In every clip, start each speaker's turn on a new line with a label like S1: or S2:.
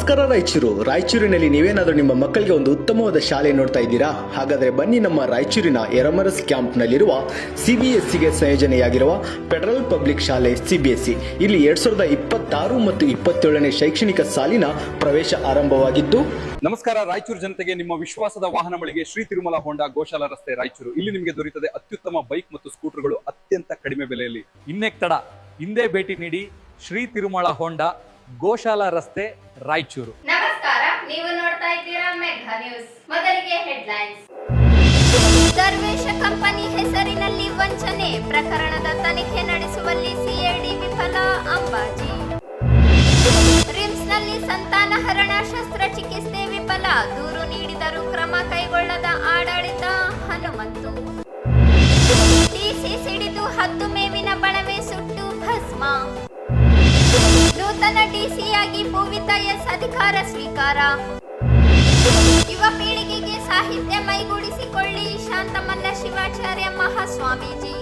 S1: ನಮಸ್ಕಾರ ರಾಯಚೂರಿನಲ್ಲಿ ನೀವೇನಾದರೂ ನಿಮ್ಮ ಮಕ್ಕಳಿಗೆ ಒಂದು ಉತ್ತಮವಾದ ಶಾಲೆ ನೋಡ್ತಾ ಇದ್ದೀರಾ? ಹಾಗಾದರೆ ಬನ್ನಿ ನಮ್ಮ ರಾಯಚೂರಿನ ಎರಮರಸ್ ಕ್ಯಾಂಪ್ನಲ್ಲಿರುವ CBSEಗೆ ಸಂಯೋಜನೆಯಾಗಿರುವ ಫೆಡರಲ್ ಪಬ್ಲಿಕ್ ಶಾಲೆ CBSE. ಇಲ್ಲಿ 2026 ಮತ್ತು 27ನೇ ಶೈಕ್ಷಣಿಕ ಸಾಲಿನ ಪ್ರವೇಶ ಆರಂಭವಾಗಿದ್ದು.
S2: ನಮಸ್ಕಾರ ರಾಯಚೂರು ಜನತೆಗೆ, ನಿಮ್ಮ ವಿಶ್ವಾಸದ ವಾಹನ ಮಳಿಗೆ ಶ್ರೀ ತಿರುಮಲ ಹೋಂಡಾ ಗೋಶಾಲಾ ರಸ್ತೆ ರಾಯಚೂರು. ಇಲ್ಲಿ ನಿಮಗೆ ದೊರೆಯುತ್ತದೆ ಅತ್ಯುತ್ತಮ ಬೈಕ್ ಮತ್ತು ಸ್ಕೂಟರ್ಗಳು ಅತ್ಯಂತ ಕಡಿಮೆ ಬೆಲೆಯಲ್ಲಿ. ಇನ್ನೇಕ್ ತಡ, ಹಿಂದೆ ಭೇಟಿ ನೀಡಿ ಶ್ರೀ ತಿರುಮಲ ಹೋಂಡಾ ಗೋಶಾಲಾ ರಸ್ತೆ ರಾಯಚೂರು.
S3: ನಮಸ್ಕಾರ, ನೀವು ನೋಡ್ತಾ ಇದ್ದೀರಾ ಮೆಘಾ ನ್ಯೂಸ್. ಮೊದಲಿಗೆ ಹೆಡ್ಲೈನ್ಸ್. ದರ್ವೇಶ ಕಂಪನಿ ಹೆಸರಿನಲ್ಲಿ ವಂಚನೆ ಪ್ರಕರಣದ ತನಿಖೆ ನಡೆಸುವಲ್ಲಿ CID ವಿಫಲ, ಅಂಬಾಜಿ. ರಿಮ್ಸ್ನಲ್ಲಿ ಸಂತಾನಹರಣ ಶಸ್ತ್ರಚಿಕಿತ್ಸೆ ವಿಫಲ, ದೂರು ನೀಡಿದರೂ ಕ್ರಮ ಕೈಗೊಳ್ಳದ ಆಡಳಿತ, ಹನುಮಂತು. DC ಸಿಡಿದು 10 ಮೇವಿನ ಬಣವೆ ಸುಟ್ಟು ಭಸ್ಮ. ನೂತನ DCಯಾಗಿ ಪೂವಿತಾ S ಅಧಿಕಾರ ಸ್ವೀಕಾರ. ಯುವ ಪೀಳಿಗೆಗೆ ಸಾಹಿತ್ಯ ಮೈಗೂಡಿಸಿಕೊಳ್ಳಿ, ಶಾಂತಮಲ್ಲ ಶಿವಾಚಾರ್ಯ ಮಹಾಸ್ವಾಮೀಜಿ.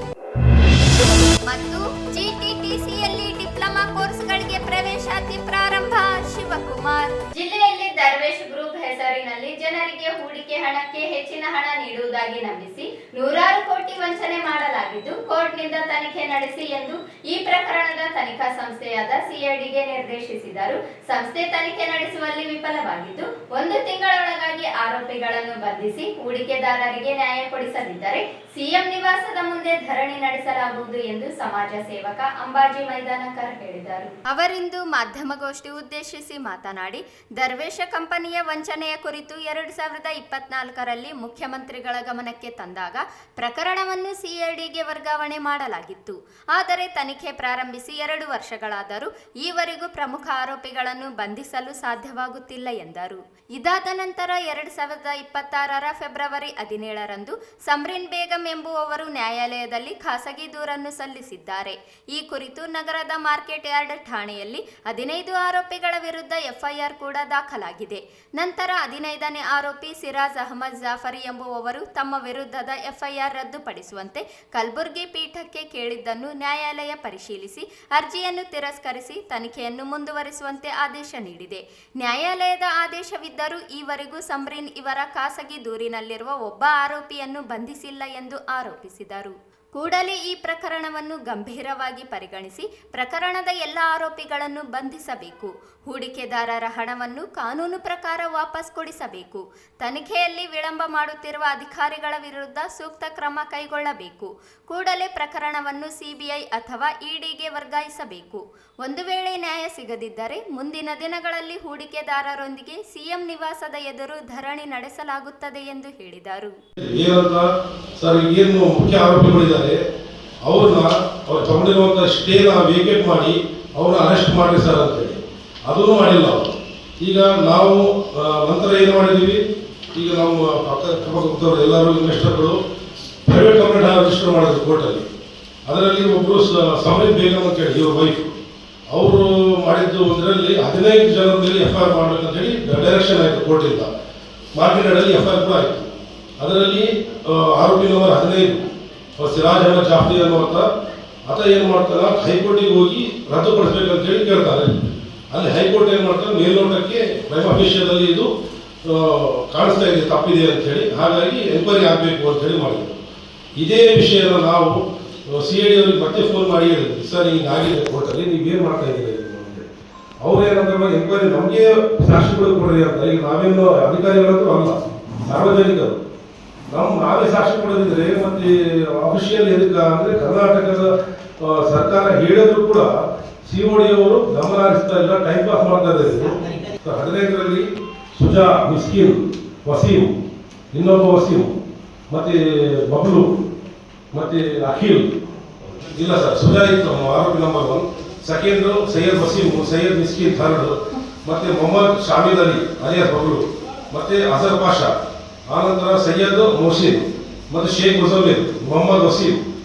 S3: ಮತ್ತು GTTCಯಲ್ಲಿ ಡಿಪ್ಲೊಮಾ ಕೋರ್ಸ್ಗಳಿಗೆ ಪ್ರವೇಶಾತಿ ಪ್ರಾರಂಭ, ಶಿವಕುಮಾರ್. ಜಿಲ್ಲೆಯಲ್ಲಿ ದರ್ವೇಶ್ ಗ್ರೂಪ್ ಹೆಸರಿನಲ್ಲಿ ಜನರಿಗೆ ಹೂಡಿಕೆ ಹಣಕ್ಕೆ ಹೆಚ್ಚಿನ ಹಣ ನೀಡುವುದಾಗಿ ನಂಬಿಸಿ ನೂರಾರು ಕೋಟಿ ವಂಚನೆ ಮಾಡಲಾಗಿದ್ದು, ಕೋರ್ಟ್ನಿಂದ ತನಿಖೆ ನಡೆಸಿ ಎಂದು ಈ ಪ್ರಕರಣದ ತನಿಖಾ ಸಂಸ್ಥೆಯಾದ CIDಗೆ ನಿರ್ದೇಶಿಸಿದರು. ಸಂಸ್ಥೆ ತನಿಖೆ ನಡೆಸುವಲ್ಲಿ ವಿಫಲವಾಗಿದ್ದು, 1 ತಿಂಗಳೊಳಗಾಗಿ ಆರೋಪಿಗಳನ್ನು ಬಂಧಿಸಿ ಹೂಡಿಕೆದಾರರಿಗೆ ನ್ಯಾಯ ಕೊಡಿಸದಿದ್ದರೆ CM ನಿವಾಸದ ಮುಂದೆ ಧರಣಿ ನಡೆಸಲಾಗುವುದು ಎಂದು ಸಮಾಜ ಸೇವಕ ಅಂಬಾಜಿ ಮೈದಾನಕರ್ ಹೇಳಿದರು. ಅವರಿಂದು ಮಾಧ್ಯಮಗೋಷ್ಠಿ ಉದ್ದೇಶಿಸಿ ಮಾತನಾಡಿ, ದರ್ವೇಶ ಕಂಪನಿಯ ವಂಚನೆಯ ಕುರಿತು 2024ರಲ್ಲಿ ಮುಖ್ಯಮಂತ್ರಿಗಳ ಗಮನಕ್ಕೆ ತಂದಾಗ ಪ್ರಕರಣವನ್ನು CIDಗೆ ವರ್ಗಾವಣೆ ಮಾಡಲಾಗಿತ್ತು. ಆದರೆ ತನಿಖೆ ಪ್ರಾರಂಭಿಸಿ 2 ವರ್ಷಗಳಾದರೂ ಈವರೆಗೂ ಪ್ರಮುಖ ಆರೋಪಿಗಳನ್ನು ಬಂಧಿಸಲು ಸಾಧ್ಯವಾಗುತ್ತಿಲ್ಲ ಎಂದರು. ಇದಾದ ನಂತರ 2026ರ ಫೆಬ್ರವರಿ 17ರಂದು ಸಮ್ರಿನ್ ಬೇಗಂ ಎಂಬುವವರು ನ್ಯಾಯಾಲಯದಲ್ಲಿ ಖಾಸಗಿ ದೂರನ್ನು ಸಲ್ಲಿಸಿದ್ದಾರೆ. ಈ ಕುರಿತು ನಗರದ ಮಾರ್ಕೆಟ್ ಯಾರ್ಡ್ ಠಾಣೆಯಲ್ಲಿ 15 ಆರೋಪಿಗಳ ವಿರುದ್ಧ FIR ಕೂಡ ದಾಖಲಾಗಿದೆ. ನಂತರ 15ನೇ ಆರೋಪಿ ಸಿರಾಜ್ ಅಹಮದ್ ಜಾಫರಿ ಎಂಬುವವರು ತಮ್ಮ ವಿರುದ್ಧದ FIR ರದ್ದುಪಡಿಸುವಂತೆ ಕಲಬುರಗಿ ಪೀಠಕ್ಕೆ ಕೇಳಿದ್ದನ್ನು ನ್ಯಾಯಾಲಯ ಪರಿಶೀಲಿಸಿ ಅರ್ಜಿಯನ್ನು ತಿರಸ್ಕರಿಸಿ ತನಿಖೆಯನ್ನು ಮುಂದುವರಿಸುವಂತೆ ಆದೇಶ ನೀಡಿದೆ. ನ್ಯಾಯಾಲಯದ ಆದೇಶವಿದ್ದರೂ ಈವರೆಗೂ ಸಮ್ರಿನ್ ಇವರ ಖಾಸಗಿ ದೂರಿನಲ್ಲಿರುವ ಒಬ್ಬ ಆರೋಪಿಯನ್ನು ಬಂಧಿಸಿಲ್ಲ ಎಂದು ಆರೋಪಿಸಿದರು. ಕೂಡಲೇ ಈ ಪ್ರಕರಣವನ್ನು ಗಂಭೀರವಾಗಿ ಪರಿಗಣಿಸಿ ಪ್ರಕರಣದ ಎಲ್ಲ ಆರೋಪಿಗಳನ್ನು ಬಂಧಿಸಬೇಕು. ಹೂಡಿಕೆದಾರರ ಹಣವನ್ನು ಕಾನೂನು ಪ್ರಕಾರ ವಾಪಸ್ ಕೊಡಿಸಬೇಕು. ತನಿಖೆಯಲ್ಲಿ ವಿಳಂಬ ಮಾಡುತ್ತಿರುವ ಅಧಿಕಾರಿಗಳ ವಿರುದ್ಧ ಸೂಕ್ತ ಕ್ರಮ ಕೈಗೊಳ್ಳಬೇಕು. ಕೂಡಲೇ ಪ್ರಕರಣವನ್ನು CBI ಅಥವಾ EDಗೆ ವರ್ಗಾಯಿಸಬೇಕು. ಒಂದು ವೇಳೆ ನ್ಯಾಯ ಸಿಗದಿದ್ದರೆ ಮುಂದಿನ ದಿನಗಳಲ್ಲಿ ಹೂಡಿಕೆದಾರರೊಂದಿಗೆ CM ನಿವಾಸದ ಎದುರು ಧರಣಿ ನಡೆಸಲಾಗುತ್ತದೆ ಎಂದು ಹೇಳಿದರು.
S4: ಅವ್ರು ತಗೊಂಡಿರುವಂತಹ ಸ್ಟೇನ ವೇಕೇಟ್ ಮಾಡಿ ಅವ್ರನ್ನ ಅರೆಸ್ಟ್ ಮಾಡಿ ಸರ್ ಅಂತೇಳಿ ಅದನ್ನು ಮಾಡಿಲ್ಲ ಅವರು. ಈಗ ನಾವು ನಂತರ ಏನು ಮಾಡಿದ್ದೀವಿ, ಈಗ ನಮ್ಮ ಪಕ್ಕ ಎಲ್ಲರೂ ಇನ್ವೆಸ್ಟರ್ಗಳು ಪ್ರೈವೇಟ್ ಕಂಪ್ನಿ ರಿಜಿಸ್ಟರ್ ಮಾಡಿದ್ರು ಕೋರ್ಟಲ್ಲಿ. ಅದರಲ್ಲಿ ಒಬ್ಬರು ಸಮ್ರಿನ್ ಬೇಗಂ ಅಂತೇಳಿ ಇವ್ರ ವೈಫ್ ಅವರು ಮಾಡಿದ್ದು ಒಂದರಲ್ಲಿ 15 ಜನರ ಮೇಲೆ FIR ಮಾಡಬೇಕಂತೇಳಿ ಡೈರೆಕ್ಷನ್ ಆಯಿತು ಕೋರ್ಟಿಂದ. ಮಾರ್ಕೆಟ್ ಯಾರ್ಡಲ್ಲಿ FIR ಕೂಡ ಆಯಿತು. ಅದರಲ್ಲಿ ಆರೋಪಿ ನಂಬರ್ 15 ಸಿರಾಜ್ ಅಹಮದ್ ಜಾಫರಿ ಅನ್ನುವಂಥ ಆತ ಏನು ಮಾಡ್ತಾನೆ, ಹೈಕೋರ್ಟಿಗೆ ಹೋಗಿ ರದ್ದುಪಡಿಸಬೇಕಂತೇಳಿ ಕೇಳ್ತಾರೆ. ಅಲ್ಲಿ ಹೈಕೋರ್ಟ್ ಏನು ಮಾಡ್ತಾರೆ, ಮೇಲ್ನೋಟಕ್ಕೆ ಪ್ರೈಮಾ ಫೇಶಿಯಾದಲ್ಲಿ ಇದು ಕಾಣಿಸ್ತಾ ಇದೆ, ತಪ್ಪಿದೆ ಅಂತೇಳಿ, ಹಾಗಾಗಿ ಎನ್ಕ್ವೈರಿ ಆಗಬೇಕು ಅಂತೇಳಿ ಮಾಡಿದ್ರು. ಇದೇ ವಿಷಯನ ನಾವು CID ಅವರಿಗೆ ಮತ್ತೆ ಫೋನ್ ಮಾಡಿ ಹೇಳಿದ್ವಿ, ಸರ್ ಹಿಂಗಾಗಿದೆ ಕೋರ್ಟಲ್ಲಿ, ನೀವೇನು ಮಾಡ್ತಾ ಇದ್ದೀರಿ ಅಂತೇಳಿ. ಅವ್ರು ಏನಂದ್ರೆ ಎನ್ಕ್ವೈರಿ ನಮಗೆ ಸಾಕ್ಷಿಗಳು ಕೊಡ್ರಿ ಅಂತ. ಈಗ ನಾವೇನು ಅಧಿಕಾರಿಗಳಂತೂ ಅಲ್ಲ, ಸಾರ್ವಜನಿಕರು ನಾವೇ ಸಾಕ್ಷಿ ಕೊಡೋದಿದ್ರೆ ಮತ್ತೆ ಅಫಿಷಿಯಲ್ ಎದಕ್ಕ ಅಂದರೆ ಕರ್ನಾಟಕದ ಸರ್ಕಾರ ಹೇಳಿದ್ರು ಕೂಡ COD ಅವರು ಗಮನ ಹರಿಸ್ತಾ ಇಲ್ಲ, ಟೈಮ್ ಪಾಸ್ ಮಾಡ್ತಾ ಇದ್ದಾರೆ. 15ರಲ್ಲಿ ಸುಜಾ, ಮಿಸ್ಕಿನ್, ವಸೀಂ, ಇನ್ನೊಬ್ಬ ವಸೀಂ, ಮತ್ತೆ ಬಬ್ಲು, ಮತ್ತೆ ಅಖಿಲ್ ಇಲ್ಲ ಸರ್, ಸುಜಾ ಇತ್ತು ಆರೋಪಿ number 1, second Syed Waseem, Syed Miskin third, ಮತ್ತೆ ಮೊಹಮ್ಮದ್ ಶಾಮಿದ್ ಅಲಿ ಅಲಿಯಾಸ್ ಬಬ್ಲು, ಮತ್ತೆ ಅಜರ್ ಪಾಷಾ, ಆನಂತರ ಸೈಯದ್ ಮೊಹಸಿನ್, ಮತ್ತು ಶೇಖ್ ಮುಜಮ್ಮಿಲ್, ಮೊಹಮ್ಮದ್ ವಸೀಂ,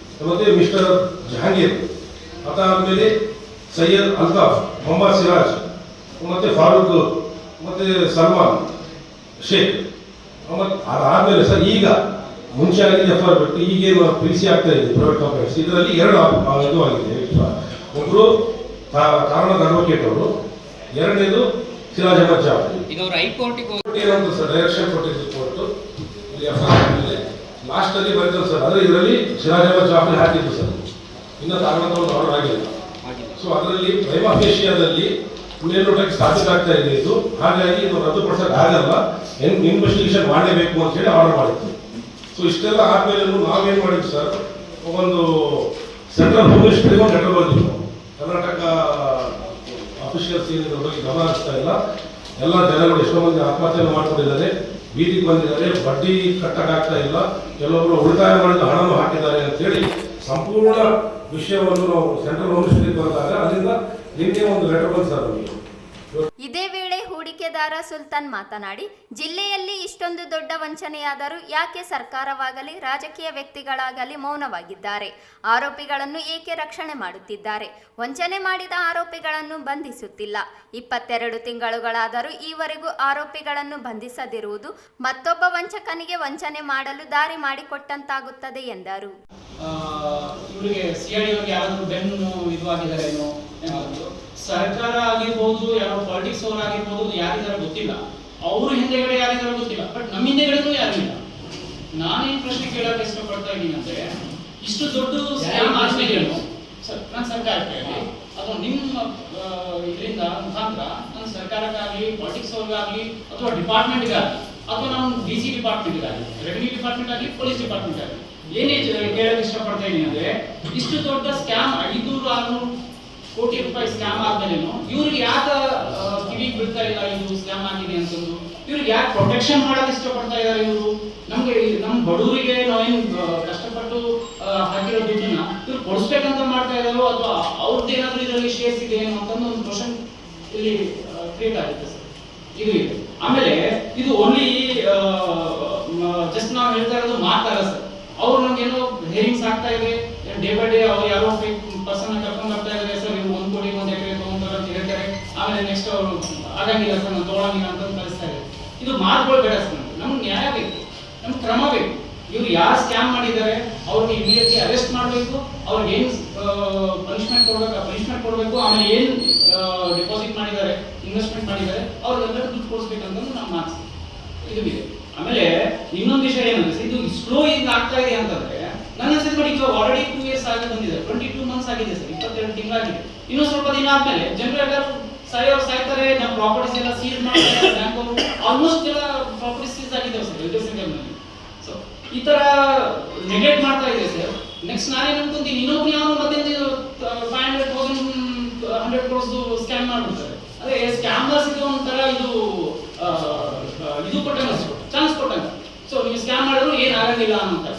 S4: ಮತ್ತು ಮಿಸ್ಟರ್ ಜಹಾಂಗೀರ್. ಅದಾದಮೇಲೆ ಸೈಯದ್ ಅಲ್ತಾಫ್, ಮೊಹಮ್ಮದ್ ಸಿರಾಜ್, ಮತ್ತು ಫಾರೂಕ್, ಮತ್ತು ಸಲ್ಮಾನ್ ಶೇಖ್. ಮತ್ತು ಅದಾದಮೇಲೆ ಸರ್ ಈಗ ಮುಂಚೆ ಆಗಿದೆ FIR ಬಿಟ್ಟು ಈಗೇನು PC ಆಗ್ತಾ ಇದೆ ಪ್ರೈವೇಟ್ ಕಂಪನೀಸ್. ಇದರಲ್ಲಿ 2 ಇದು ಆಗಿದೆ. ಒಬ್ಬರು ಕಾರಣದ ಅಡ್ವೊಕೇಟ್ ಅವರು, ಎರಡನೇದು ಸಿರಾಜ್ ಅಹಮದ್ ಜಾಫ್ರಿ.
S5: ಈಗ ಅವರು ಹೈಕೋರ್ಟಿಗೆ ಹೋಗಿ
S4: ಏನಂತ ಸರ್ ಡೈರೆಕ್ಷನ್ ಕೊಟ್ಟಿದ್ದು ಕೋರ್ಟ್ ಲಾಸ್ಟ್ ಅಲ್ಲಿ ಬರೀತಾರೆ ಸರ್. ಆದರೆ ಇದರಲ್ಲಿ ಸಿರಾಜ್ ಅಹಮದ್ ಜಾಫ್ರಿ ಹಾಕಿದ್ದು ಸರ್, ಇನ್ನು ತಾಗಣವನ್ನು ಆರ್ಡರ್ ಆಗಿಲ್ಲ. ಸೊ ಅದರಲ್ಲಿ ಪ್ರೈಮಾ ಫೇಶಿಯಾದಲ್ಲಿ ಮೇಲ್ನೋಟಕ್ಕೆ ಸಾಧ್ಯವಾಗ್ತಾ ಇದೆ ಇದು, ಹಾಗಾಗಿ ಇದು ರದ್ದುಪಡಿಸಕ್ಕೆ ಆಗಲ್ಲ, ಇನ್ವೆಸ್ಟಿಗೇಷನ್ ಮಾಡಲೇಬೇಕು ಅಂತ ಹೇಳಿ ಆರ್ಡರ್ ಮಾಡಿತ್ತು. ಸೊ ಇಷ್ಟೆಲ್ಲ ಆದ್ಮೇಲೆ ನಾವೇನು ಮಾಡಿದ್ವಿ ಸರ್, ಒಂದು ಸೆಂಟ್ರಲ್ ಹೋಮ್ ಮಿನಿಸ್ಟ್ರಿಗೆ ಒಂದು ಲೆಟರ್ ಬರೆದಿದ್ದು, ಕರ್ನಾಟಕ ಅಫಿಷಿಯಲ್ಸ್ ಏನಿದ್ರ ಬಗ್ಗೆ ಗಮನ ಹರಿಸ್ತಾ ಇಲ್ಲ, ಎಲ್ಲ ಜನಗಳು ಎಷ್ಟೋ ಮಂದಿ ಆತ್ಮಹತ್ಯೆಯನ್ನು ಮಾಡ್ಕೊಂಡಿದ್ದಾರೆ, ಬೀದಿಗೆ ಬಂದಿದ್ದಾರೆ, ಬಡ್ಡಿ ಕಟ್ಟಕ್ಕಾಗ್ತಾ ಇಲ್ಲ, ಕೆಲವೊಬ್ಬರು ಉಳಿತಾಯ ಮಾಡಿದ ಹಣವನ್ನು ಹಾಕಿದ್ದಾರೆ ಅಂತೇಳಿ ಸಂಪೂರ್ಣ ವಿಷಯವನ್ನು ನಾವು ಸೆಂಟ್ರಲ್ ಹೋಮ್ ಮಿನಿಸ್ಟ್ರಿಗೆ ಬಂದಾಗ ಅಲ್ಲಿಂದ ನಿನ್ನೆ ಒಂದು ಲೆಟರ್ ಬಂದು ಸರ್ ನಮಗೆ.
S3: ಇದೇ ವೇಳೆ ಹೂಡಿಕೆದಾರ ಸುಲ್ತಾನ್ ಮಾತನಾಡಿ, ಜಿಲ್ಲೆಯಲ್ಲಿ ಇಷ್ಟೊಂದು ದೊಡ್ಡ ವಂಚನೆಯಾದರೂ ಯಾಕೆ ಸರ್ಕಾರವಾಗಲಿ ರಾಜಕೀಯ ವ್ಯಕ್ತಿಗಳಾಗಲಿ ಮೌನವಾಗಿದ್ದಾರೆ? ಆರೋಪಿಗಳನ್ನು ಏಕೆ ರಕ್ಷಣೆ ಮಾಡುತ್ತಿದ್ದಾರೆ? ವಂಚನೆ ಮಾಡಿದ ಆರೋಪಿಗಳನ್ನು ಬಂಧಿಸುತ್ತಿಲ್ಲ. 22 ತಿಂಗಳುಗಳಾದರೂ ಈವರೆಗೂ ಆರೋಪಿಗಳನ್ನು ಬಂಧಿಸದಿರುವುದು ಮತ್ತೊಬ್ಬ ವಂಚಕನಿಗೆ ವಂಚನೆ ಮಾಡಲು ದಾರಿ ಮಾಡಿಕೊಟ್ಟಂತಾಗುತ್ತದೆ ಎಂದರು.
S5: ಇವರಿಗೆ ಸಿಐಡಿ ಅವರಿಗೆ ಯಾರಾದ್ರೂ ಬೆನ್ನು ಇದು ಆಗಿದ್ದಾರೇನೋ ಎಂಬುದು ಸರ್ಕಾರ ಆಗಿರ್ಬೋದು, ಯಾರೋ ಪಾಲಿಟಿಕ್ಸ್ ಅವರು ಆಗಿರ್ಬೋದು, ಯಾರಿದ್ದಾರೆ ಗೊತ್ತಿಲ್ಲ, ಅವರು ಹಿಂದೆಗಡೆ ಯಾರಿದ್ದಾರೆ ಗೊತ್ತಿಲ್ಲ, ಬಟ್ ನಮ್ಮ ಹಿಂದೆಗಡೆನೂ ಯಾರಿಲ್ಲ. ನಾನೇನು ಪ್ರಶ್ನೆ ಕೇಳಕ್ಕೆ ಇಷ್ಟಪಡ್ತಾ ಇದ್ದೀನಿ ಅಂದ್ರೆ, ಇಷ್ಟು ದೊಡ್ಡ ಸ್ಕ್ಯಾಮ್ ಆದ್ಮೇಲೇನು ನನ್ನ ಸರ್ಕಾರಕ್ಕೆ ಅಥವಾ ನಿಮ್ಮ ಇದರಿಂದ ಮುಖಾಂತರ ನನ್ನ ಸರ್ಕಾರಕ್ಕಾಗಲಿ, ಪಾಲಿಟಿಕ್ಸ್ ಅವ್ರಿಗಾಗಲಿ, ಅಥವಾ ಡಿಪಾರ್ಟ್ಮೆಂಟ್ಗಾಗಲಿ, ಅಥವಾ ನಮ್ಮ DC ಡಿಪಾರ್ಟ್ಮೆಂಟ್ಗಾಗಲಿ, ರೆವಿನ್ಯೂ ಡಿಪಾರ್ಟ್ಮೆಂಟ್ ಆಗಲಿ, ಪೊಲೀಸ್ ಡಿಪಾರ್ಟ್ಮೆಂಟ್ ಆಗಲಿ, ಏನೇ ಕೇಳಕ್ಕೆ ಇಷ್ಟಪಡ್ತಾ ಇದ್ದೀನಿ ಅಂದ್ರೆ, ಇಷ್ಟು ದೊಡ್ಡ ಸ್ಕ್ಯಾಮ್ 500-600 ಕೋಟಿ ರೂಪಾಯಿ ಸ್ಕ್ಯಾಮ್ ಆದ್ಮೇಲೇನು ಇವ್ರಿಗೆ ಯಾಕೆ ಕಿವಿಗೆ ಬೀಳ್ತಾ ಇಲ್ಲ ಇದು ಸ್ಕ್ಯಾಮ್ ಆಗಿದೆ ಅಂತಂದು? ಇವ್ರಿಗೆ ಯಾಕೆ ಪ್ರೊಟೆಕ್ಷನ್ ಮಾಡಕ್ಕೆ ಇಷ್ಟಪಡ್ತಾ ಇದ್ದಾರೆ ಇವರು? ನಮ್ಗೆ ನಮ್ಮ ಬಡವರಿಗೆ ನಾವೇನು ಕಷ್ಟಪಟ್ಟು ಹಾಕಿರೋ ದುಡ್ಡನ್ನ ಇವ್ರು ಕೊಡಿಸ್ಬೇಕಂತ ಮಾಡ್ತಾ ಇದ್ದಾರೋ, ಅಥವಾ ಅವ್ರದ್ದೇನಾದ್ರೂ ಇದರಲ್ಲಿ ಶೇರ್ಸ್ ಇದೆ ಏನೋ ಅಂತ ಒಂದು ಕ್ವಶನ್ ಇಲ್ಲಿ ಕ್ರಿಯೇಟ್ ಆಗುತ್ತೆ ಸರ್. ಇದು ಇದೆ. ಆಮೇಲೆ ಇದು ಓನ್ಲಿ ಜಸ್ಟ್ ನಾವು ಹೇಳ್ತಾ ಇರೋದು ಮಾತಾಡ ಸರ್. ಅವ್ರು ನಮ್ಗೇನೋ ಹೇರಿಂಗ್ಸ್ ಆಗ್ತಾ ಇದೆ, ಡೇ ಬೈ ಡೇ ಅವ್ರು ಯಾರೋ ಪರ್ಸನ್ ಕರ್ಕೊಂಡು ಬರ್ತಾ ಇದ್ದಾರೆ ಸರ್, ಇವ್ರು 1 ಕೋಟಿ 1 ಎಕರೆ ತಗೊಂತಾರೆ ಅಂತ ಹೇಳ್ತಾರೆ, ಆಮೇಲೆ ನೆಕ್ಸ್ಟ್ ಅವರು ಆಗಂಗಿಲ್ಲ ಸರ್, ನಾನು ತಗೊಳಂಗಿಲ್ಲ ಅಂತ ಕಳಿಸ್ತಾ ಇದ್ದಾರೆ. ಇದು ಮಾತುಗಳು ಬೇಡ ಸರ್, ನಮ್ಗೆ ನ್ಯಾಯ ಬೇಕು, ನಮ್ಗೆ ಕ್ರಮ ಬೇಕು. ಇವ್ರು ಯಾರು ಸ್ಕ್ಯಾಮ್ ಮಾಡಿದ್ದಾರೆ ಅವ್ರಿಗೆ ಇಮಿಡಿಯೇಟ್ಲಿ ಅರೆಸ್ಟ್ ಮಾಡಬೇಕು, ಅವ್ರಿಗೆ ಏನು ಪನಿಷ್ಮೆಂಟ್ ಕೊಡ್ಬೇಕು ಪನಿಷ್ಮೆಂಟ್ ಕೊಡಬೇಕು, ಆಮೇಲೆ ಏನು ಡಿಪಾಸಿಟ್ ಮಾಡಿದ್ದಾರೆ, ಇನ್ವೆಸ್ಟ್ಮೆಂಟ್ ಮಾಡಿದ್ದಾರೆ ಅವ್ರಿಗೆಲ್ಲರೂ ದುಡ್ಡು ಕೊಡಿಸ್ಬೇಕಂತ ನಮ್ಮ ಮಾತು ಇದು ಇದೆ. ಆಮೇಲೆ ಇನ್ನೊಂದು ವಿಷಯ ಏನಂದ್ರೆ, ಇದು ಸ್ಲೋ ಹಿಂಗ್ ಆಗ್ತಾ ಇದೆ ಅಂತಂದ್ರೆ, ನನ್ನ ಅನ್ಸಿದ್ ಮಾಡಿ ಈಗ ಆಲ್ರೆಡಿ 2 years ಆಗಿ ಬಂದಿದೆ, 22 months ಆಗಿದೆ ಸರ್, 22 ತಿಂಗಳಾಗಿದೆ. ಇನ್ನೂ ಸ್ವಲ್ಪ ದಿನ ಆದ್ಮೇಲೆ ಜನರು ಎಲ್ಲರೂ ಸಾಯ್ತಾರೆ, ನಮ್ಮ ಪ್ರಾಪರ್ಟೀಸ್ ಎಲ್ಲ ಸೀಸ್ ಮಾಡ್ತಾರೆ, ಬ್ಯಾಂಕ್ ಅವರು ಆಲ್ಮೋಸ್ಟ್ ಎಲ್ಲ ಪ್ರಾಪರ್ಟೀಸ್ ಸೀಸ್ ಆಗಿದೆ ಸರ್ ಎಲ್ಡಿಸಿನಲ್ಲಿ. ಸೊ ಈ ತರ ನೆಗ್ಲೆಕ್ಟ್ ಮಾಡ್ತಾ ಇದೆ ಸರ್. ನೆಕ್ಸ್ಟ್ ನಾನೇನು ಅನ್ಕೊಂತೀನಿ, ಇನ್ನೊಬ್ಬರು ಯಾವ ಮತ್ತೆ 500,000 100 crores ಸ್ಕ್ಯಾಮ್ ಮಾಡ್ಬಿಡ್ತಾರೆ. ಅದೇ ಸ್ಕ್ಯಾಮರ್ಸ್ ಇದು ಒಂಥರ ಇದು ಕೊಟ್ಟಂಗ ಚಾನ್ಸ್ ಕೊಟ್ಟಂಗ. ಸೊ ನೀವು ಸ್ಕ್ಯಾಮ್ ಮಾಡಿದ್ರು ಏನಾಗಂಗಿಲ್ಲ ಅನ್ನೋ.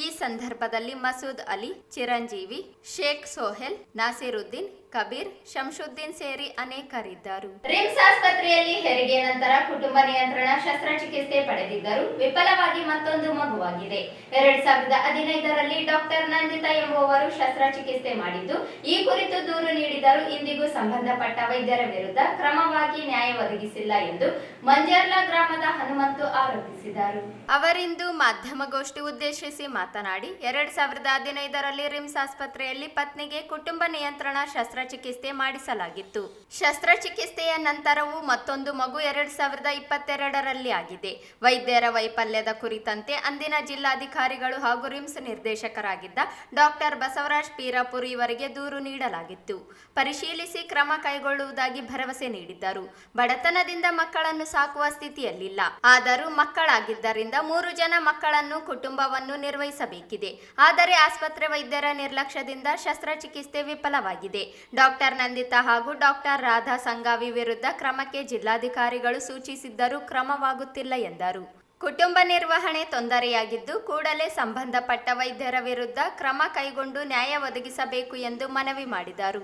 S3: ಈ ಸಂದರ್ಭದಲ್ಲಿ ಮಸೂದ್ ಅಲಿ, ಚಿರಂಜೀವಿ, ಶೇಖ್ ಸೋಹೆಲ್, ನಾಸಿರುದ್ದೀನ್, ಕಬೀರ್, ಶಂಶುದ್ದೀನ್ ಸೇರಿ ಅನೇಕರಿದ್ದರು. ರಿಮ್ಸ್ ಆಸ್ಪತ್ರೆಯಲ್ಲಿ ಹೆರಿಗೆ ನಂತರ ಕುಟುಂಬ ನಿಯಂತ್ರಣ ಶಸ್ತ್ರಚಿಕಿತ್ಸೆ ಪಡೆದಿದ್ದರು ವಿಫಲವಾಗಿ ಮತ್ತೊಂದು ಮಗುವಾಗಿದೆ. 2015ರಲ್ಲಿ ಡಾಕ್ಟರ್ ನಂದಿತಾ ಎಂಬುವವರು ಶಸ್ತ್ರಚಿಕಿತ್ಸೆ ಮಾಡಿದ್ದು, ಈ ಕುರಿತು ದೂರು ನೀಡಿದರೂ ಇಂದಿಗೂ ಸಂಬಂಧಪಟ್ಟ ವೈದ್ಯರ ವಿರುದ್ಧ ಕ್ರಮವಾಗಿ ನ್ಯಾಯ ಒದಗಿಸಿಲ್ಲ ಎಂದು ಮಂಜರ್ಲಾ ಗ್ರಾಮದ ಹನುಮಂತು ಆರೋಪಿಸಿದರು. ಅವರಿಂದು ಮಾಧ್ಯಮಗೋಷ್ಠಿ ಉದ್ದೇಶಿಸಿ ಮಾತನಾಡಿ, 2015ರಲ್ಲಿ ರಿಮ್ಸ್ ಆಸ್ಪತ್ರೆಯಲ್ಲಿ ಪತ್ನಿಗೆ ಕುಟುಂಬ ನಿಯಂತ್ರಣ ಶಸ್ತ್ರಚಿಕಿತ್ಸೆ ಮಾಡಿಸಲಾಗಿತ್ತು. ಶಸ್ತ್ರಚಿಕಿತ್ಸೆಯ ನಂತರವೂ ಮತ್ತೊಂದು ಮಗು 2022ರಲ್ಲಿ ಆಗಿದೆ. ವೈದ್ಯರ ವೈಫಲ್ಯದ ಕುರಿತಂತೆ ಅಂದಿನ ಜಿಲ್ಲಾಧಿಕಾರಿಗಳು ಹಾಗೂ ರಿಮ್ಸ್ ನಿರ್ದೇಶಕರಾಗಿದ್ದ ಡಾಕ್ಟರ್ ಬಸವರಾಜ್ ಪೀರಾಪುರ್ ಇವರಿಗೆ ದೂರು ನೀಡಲಾಗಿತ್ತು. ಪರಿಶೀಲಿಸಿ ಕ್ರಮ ಕೈಗೊಳ್ಳುವುದಾಗಿ ಭರವಸೆ ನೀಡಿದ್ದರು. ಬಡತನದಿಂದ ಮಕ್ಕಳನ್ನು ಸಾಕುವ ಸ್ಥಿತಿಯಲ್ಲಿಲ್ಲ. ಆದರೂ ಮಕ್ಕಳಾಗಿದ್ದರಿಂದ 3 ಜನ ಮಕ್ಕಳನ್ನು ಕುಟುಂಬವನ್ನು ನಿರ್ವಹಿಸಬೇಕಿದೆ. ಆದರೆ ಆಸ್ಪತ್ರೆ ವೈದ್ಯರ ನಿರ್ಲಕ್ಷ್ಯದಿಂದ ಶಸ್ತ್ರಚಿಕಿತ್ಸೆ ವಿಫಲವಾಗಿದೆ. ಡಾಕ್ಟರ್ ನಂದಿತಾ ಹಾಗೂ ಡಾಕ್ಟರ್ ರಾಧಾ ಸಂಗಾವಿ ವಿರುದ್ಧ ಕ್ರಮಕ್ಕೆ ಜಿಲ್ಲಾಧಿಕಾರಿಗಳು ಸೂಚಿಸಿದ್ದರೂ ಕ್ರಮವಾಗುತ್ತಿಲ್ಲ ಎಂದರು. ಕುಟುಂಬ ನಿರ್ವಹಣೆ ತೊಂದರೆಯಾಗಿದ್ದು ಕೂಡಲೇ ಸಂಬಂಧಪಟ್ಟ ವೈದ್ಯರ ವಿರುದ್ಧ ಕ್ರಮ ಕೈಗೊಂಡು ನ್ಯಾಯ ಒದಗಿಸಬೇಕು ಎಂದು ಮನವಿ ಮಾಡಿದರು.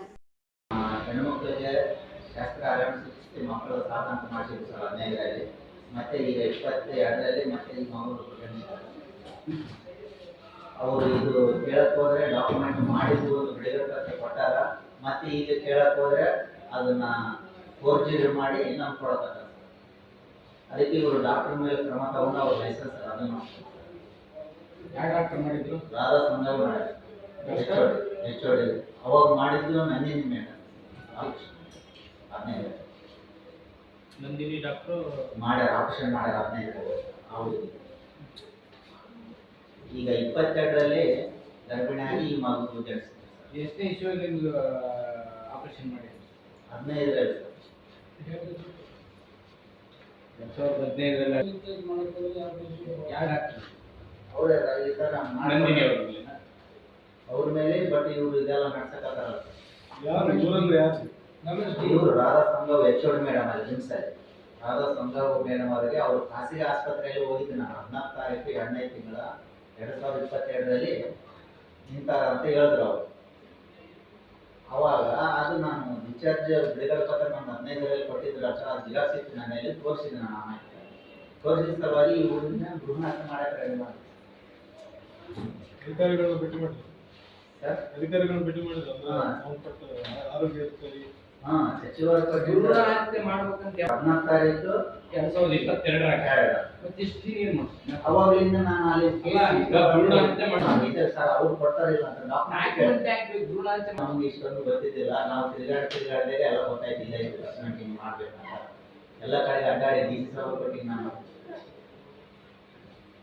S6: ಹೆಣ್ಣುಮಕ್ಕಳಿಗೆ ಶಸ್ತ್ರ ಚಿಕಿತ್ಸೆ ಮಕ್ಕಳು ಸಾಕಾಣಿಕೆ ಮಾಡಿಸಿದ್ರು ಸರ್ 15ರಲ್ಲಿ, ಮತ್ತೆ ಈಗ 22ರಲ್ಲಿ ಮತ್ತೆ ಈ ಮಗು ಅವರು ಇದು ಕೇಳಕ್ ಹೋದ್ರೆ ಡಾಕ್ಯುಮೆಂಟ್ ಮಾಡಿದ್ದು ಬಿಡುಗಡೆ ಕೊಟ್ಟಾರ, ಮತ್ತೆ ಈಗ ಕೇಳಕ್ ಹೋದ್ರೆ ಅದನ್ನ ಫೋರ್ಜರಿ ಮಾಡಿ ನಮ್ಗೆ ಕೊಡೋದ. ಅದಕ್ಕೆ ಇವರು ಡಾಕ್ಟರ್ ಮೇಲೆ ಕ್ರಮ ತಗೊಂಡು ಅವ್ರ ಲೈಸೆನ್ಸ್ ಅದನ್ನು
S5: ಯಾವ ಡಾಕ್ಟರ್ ಮಾಡಿದ್ರು?
S6: ರಾಧಾ ಸಂಘ ಮಾಡಿದ್ರು, HOD ಅವಾಗ ಮಾಡಿದ್ದು ನಂದಿನಿ ಮೇಡಮ್ 15.
S5: ನಂದಿನಿ ಡಾಕ್ಟ್ರು
S6: ಮಾಡ್ಯಾರ, ಆಪರೇಷನ್ ಮಾಡ್ಯಾರ 15 ಅವ್ರಿಗೆ. ಈಗ 22ರಲ್ಲಿ ಗರ್ಭಿಣಿಯಾಗಿ ಈ ಮಗು ಜನಿಸಿದೆ.
S5: ಎಷ್ಟನೇ ಇಶ್ಯೂಲ್ಲಿ ನಿಮ್ಗೆ ಆಪರೇಷನ್ ಮಾಡಿ?
S6: 15ರಲ್ಲಿ
S5: 2015ರಲ್ಲಿ ಯಾವ ಡಾಕ್ಟರ್?
S6: ಅವರೇ ಈ ಥರ
S5: ನಂದಿನಿ
S6: ಅವ್ರ ಮೇಲೆ. ಬಟ್ ಇವ್ರು ಇದೆಲ್ಲ ನಡ್ಸಕ್ಕಾಗಲ್ಲ.
S4: ಯಾರು
S6: ಇವರು ರಾಧಾ ಸಂಘವ್ HOD ಮೇಡಮ್ ಅಲ್ಲಿ ಜಿಮ್ಸಲ್ಲಿ ರಾಧಾ ಸಂಘವ್ ಮೇಡಮ್ ಅವರಿಗೆ ಅವರು ಖಾಸಗಿ ಆಸ್ಪತ್ರೆಯಲ್ಲಿ ಹೋಗಿದ್ದು ನಾನು 14 ತಾರೀಕು 2ನೇ ತಿಂಗಳ 2022ರಲ್ಲಿ ನಿಂತಾರ ಅಂತ ಹೇಳಿದ್ರು ಅವರು. ಅವಾಗ ಅದು ನಾನು ಡಿಸ್ಚಾರ್ಜ್ ಬಿಡುಗಡೆ ಪತ್ರ ನಾನು 15ರಲ್ಲಿ ಕೊಟ್ಟಿದ್ರು ಅಷ್ಟೇ. ಅದು ಜಿರಾಕ್ಸ್ ಇತ್ತು ನನ್ನ ಇಲ್ಲಿ ತೋರಿಸಿದೆ ನಾನು. ಆಮೇಲೆ ತೋರಿಸಿದ ಸಲುವಾಗಿ ಈ ಊರಿನ ಗೃಹನಾಥ ಮಾಡಕ್ಕೆ ರೆಡಿ ಮಾಡಿ
S4: ಅಧಿಕಾರಿಗಳನ್ನ ಭೇಟಿ ಮಾಡಿ
S6: ಸರ್.
S4: ಅಧಿಕಾರಿಗಳನ್ನ ಭೇಟಿ ಮಾಡಿದ್ರು ಆರೋಗ್ಯ ಅಧಿಕಾರಿ
S6: ಸಚಿವರ
S5: ಗೃಹಹತ್ಯೆ ಮಾಡ್ಬೇಕಂತ
S6: 14 ತಾರೀಕು
S5: 2022 ಮತ್ತೆ ಇಷ್ಟು ದಿನ ಏನ್ ಮಾಡ್ತೀವಿ?
S6: ಅವಾಗಲಿಂದ ನಾನು ಅಲ್ಲಿ
S5: ಗೃಹಹತ್ಯೆ
S6: ಸರ್ ಅವ್ರು ಕೊಡ್ತಾರಿಲ್ಲ ಅಂತ
S5: ಗೃಹಹತ್ಯೆ
S6: ನಮ್ಗೆ ಇಷ್ಟೊಂದು ಗೊತ್ತಿದ್ದಿಲ್ಲ. ನಾವು ತಿರುಗಾಡದೆ ಎಲ್ಲ ಗೊತ್ತಾಯ್ತಿಲ್ಲ ಇದು ಪ್ರೆಸಿಡೆಂಟ್ ಹಿಂಗೆ ಮಾಡ್ಬೇಕಂತ. ಎಲ್ಲ ಕಡೆ ಅಡ್ಡಾಡಿ DC ಸಭೆ ಕೊಟ್ಟಿನಿ ನಾನು,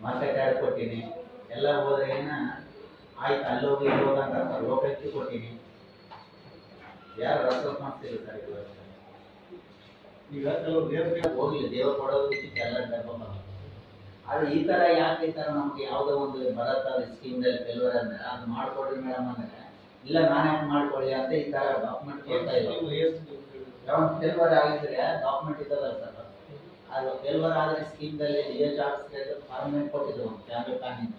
S6: ಮಾರ್ಕೆಟ್ ಯಾರ್ಡ್ ಕೊಟ್ಟಿನಿ. ಎಲ್ಲ ಹೋದ್ರೆ ಆಯ್ತು ಅಲ್ಲಿ ಹೋಗಿ ಇಲ್ಲಿ ಹೋಗಂತ ಲೋಕಕ್ಕೆ ಕೊಟ್ಟಿನಿ. ಯಾರು ರೆಸ್ಪಾನ್ಸ್ ಮಾಡ್ತಿಲ್ಲ ಸರ್ ಇವತ್ತು.
S4: ಈಗ ಕೆಲವರು
S6: ಹೋಗ್ಲಿ ದೇವ್ರು ಕೊಡೋದು ಎಲ್ಲ ಧರ್ಮ. ಆದ್ರೆ ಈ ತರ ಯಾಕೆ ಈ ತರ ನಮ್ಗೆ ಯಾವುದೋ ಒಂದು ಬರತ್ತಲ್ಲ ಸ್ಕೀಮ್ದಲ್ಲಿ ಫೇಲ್ಯೂರ್ ಅಂದ್ರೆ ಅದು ಮಾಡ್ಕೊಡ್ರಿ ಮೇಡಮ್ ಅಂದ್ರೆ ಇಲ್ಲ ನಾನು ಯಾಕೆ ಮಾಡ್ಕೊಳ್ಳಿ ಅಂತ ಈ ತರ ಡಾಕ್ಯುಮೆಂಟ್ ಕೊಡ್ತಾ ಇಲ್ಲ. ಫೇಲ್ಯೂರ್ ಆಗಿದ್ರೆ ಡಾಕ್ಯುಮೆಂಟ್ ಇದ್ದಲ್ಲ ಸರ್. ಅದು ಫೇಲ್ಯೂರ್ ಆದ್ರೆ ಸ್ಕೀಮ್ದಲ್ಲಿ DH ಆಫೀಸ್ಗೆ ಪರ್ಮನೆಂಟ್ ಕೊಟ್ಟಿದ್ರು ಫ್ಯಾಮಿಲಿ ಪ್ಲಾನಿಂಗ್.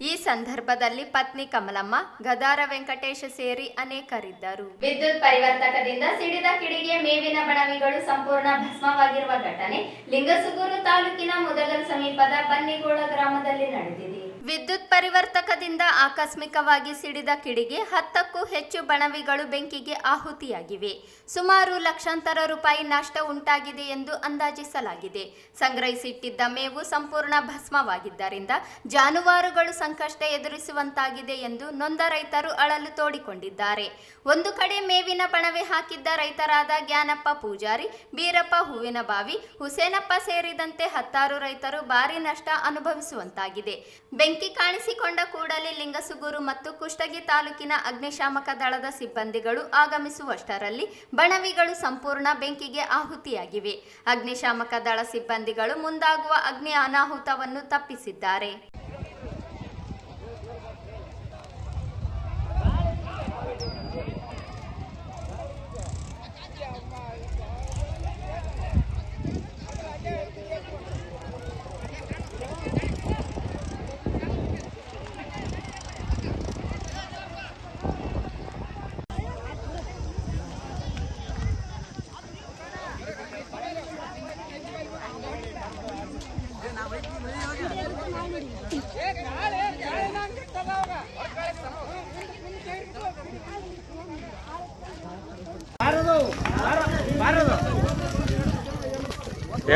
S3: ಈ ಸಂದರ್ಭದಲ್ಲಿ ಪತ್ನಿ ಕಮಲಮ್ಮ, ಗದಾರ ವೆಂಕಟೇಶ ಸೇರಿ ಅನೇಕರಿದ್ದರು. ವಿದ್ಯುತ್ ಪರಿವರ್ತಕದಿಂದ ಸಿಡಿದ ಕಿಡಿಗೆ ಮೇವಿನ ಬಣವಿಗಳು ಸಂಪೂರ್ಣ ಭಸ್ಮವಾಗಿರುವ ಘಟನೆ ಲಿಂಗಸುಗೂರು ತಾಲೂಕಿನ ಮುದಗಲ್ ಸಮೀಪದ ಬನ್ನಿಗೋಳ ಗ್ರಾಮದಲ್ಲಿ ನಡೆದಿದೆ. ವಿದ್ಯುತ್ ಪರಿವರ್ತಕದಿಂದ ಆಕಸ್ಮಿಕವಾಗಿ ಸಿಡಿದ ಕಿಡಿಗೆ 10ಕ್ಕೂ ಹೆಚ್ಚು ಬಣವಿಗಳು ಬೆಂಕಿಗೆ ಆಹುತಿಯಾಗಿವೆ. ಸುಮಾರು ಲಕ್ಷಾಂತರ ರೂಪಾಯಿ ನಷ್ಟ ಉಂಟಾಗಿದೆ ಎಂದು ಅಂದಾಜಿಸಲಾಗಿದೆ. ಸಂಗ್ರಹಿಸಿಟ್ಟಿದ್ದ ಮೇವು ಸಂಪೂರ್ಣ ಭಸ್ಮವಾಗಿದ್ದರಿಂದ ಜಾನುವಾರುಗಳು ಸಂಕಷ್ಟ ಎದುರಿಸುವಂತಾಗಿದೆ ಎಂದು ನೊಂದ ರೈತರು ಅಳಲು ತೋಡಿಕೊಂಡಿದ್ದಾರೆ. ಒಂದು ಕಡೆ ಮೇವಿನ ಬಣವೆ ಹಾಕಿದ್ದ ರೈತರಾದ ಜ್ಞಾನಪ್ಪ ಪೂಜಾರಿ, ಬೀರಪ್ಪ ಹೂವಿನಬಾವಿ, ಹುಸೇನಪ್ಪ ಸೇರಿದಂತೆ 10 ರೈತರು ಭಾರಿ ನಷ್ಟ ಅನುಭವಿಸುವಂತಾಗಿದೆ. ಬೆಂಕಿ ಕಾಣಿಸಿಕೊಂಡ ಕೂಡಲೇ ಲಿಂಗಸುಗೂರು ಮತ್ತು ಕುಷ್ಟಗಿ ತಾಲೂಕಿನ ಅಗ್ನಿಶಾಮಕ ದಳದ ಸಿಬ್ಬಂದಿಗಳು ಆಗಮಿಸುವಷ್ಟರಲ್ಲಿ ಬಣವಿಗಳು ಸಂಪೂರ್ಣ ಬೆಂಕಿಗೆ ಆಹುತಿಯಾಗಿವೆ. ಅಗ್ನಿಶಾಮಕ ದಳ ಸಿಬ್ಬಂದಿಗಳು ಮುಂದಾಗುವ ಅಗ್ನಿ ಅನಾಹುತವನ್ನು ತಪ್ಪಿಸಿದ್ದಾರೆ.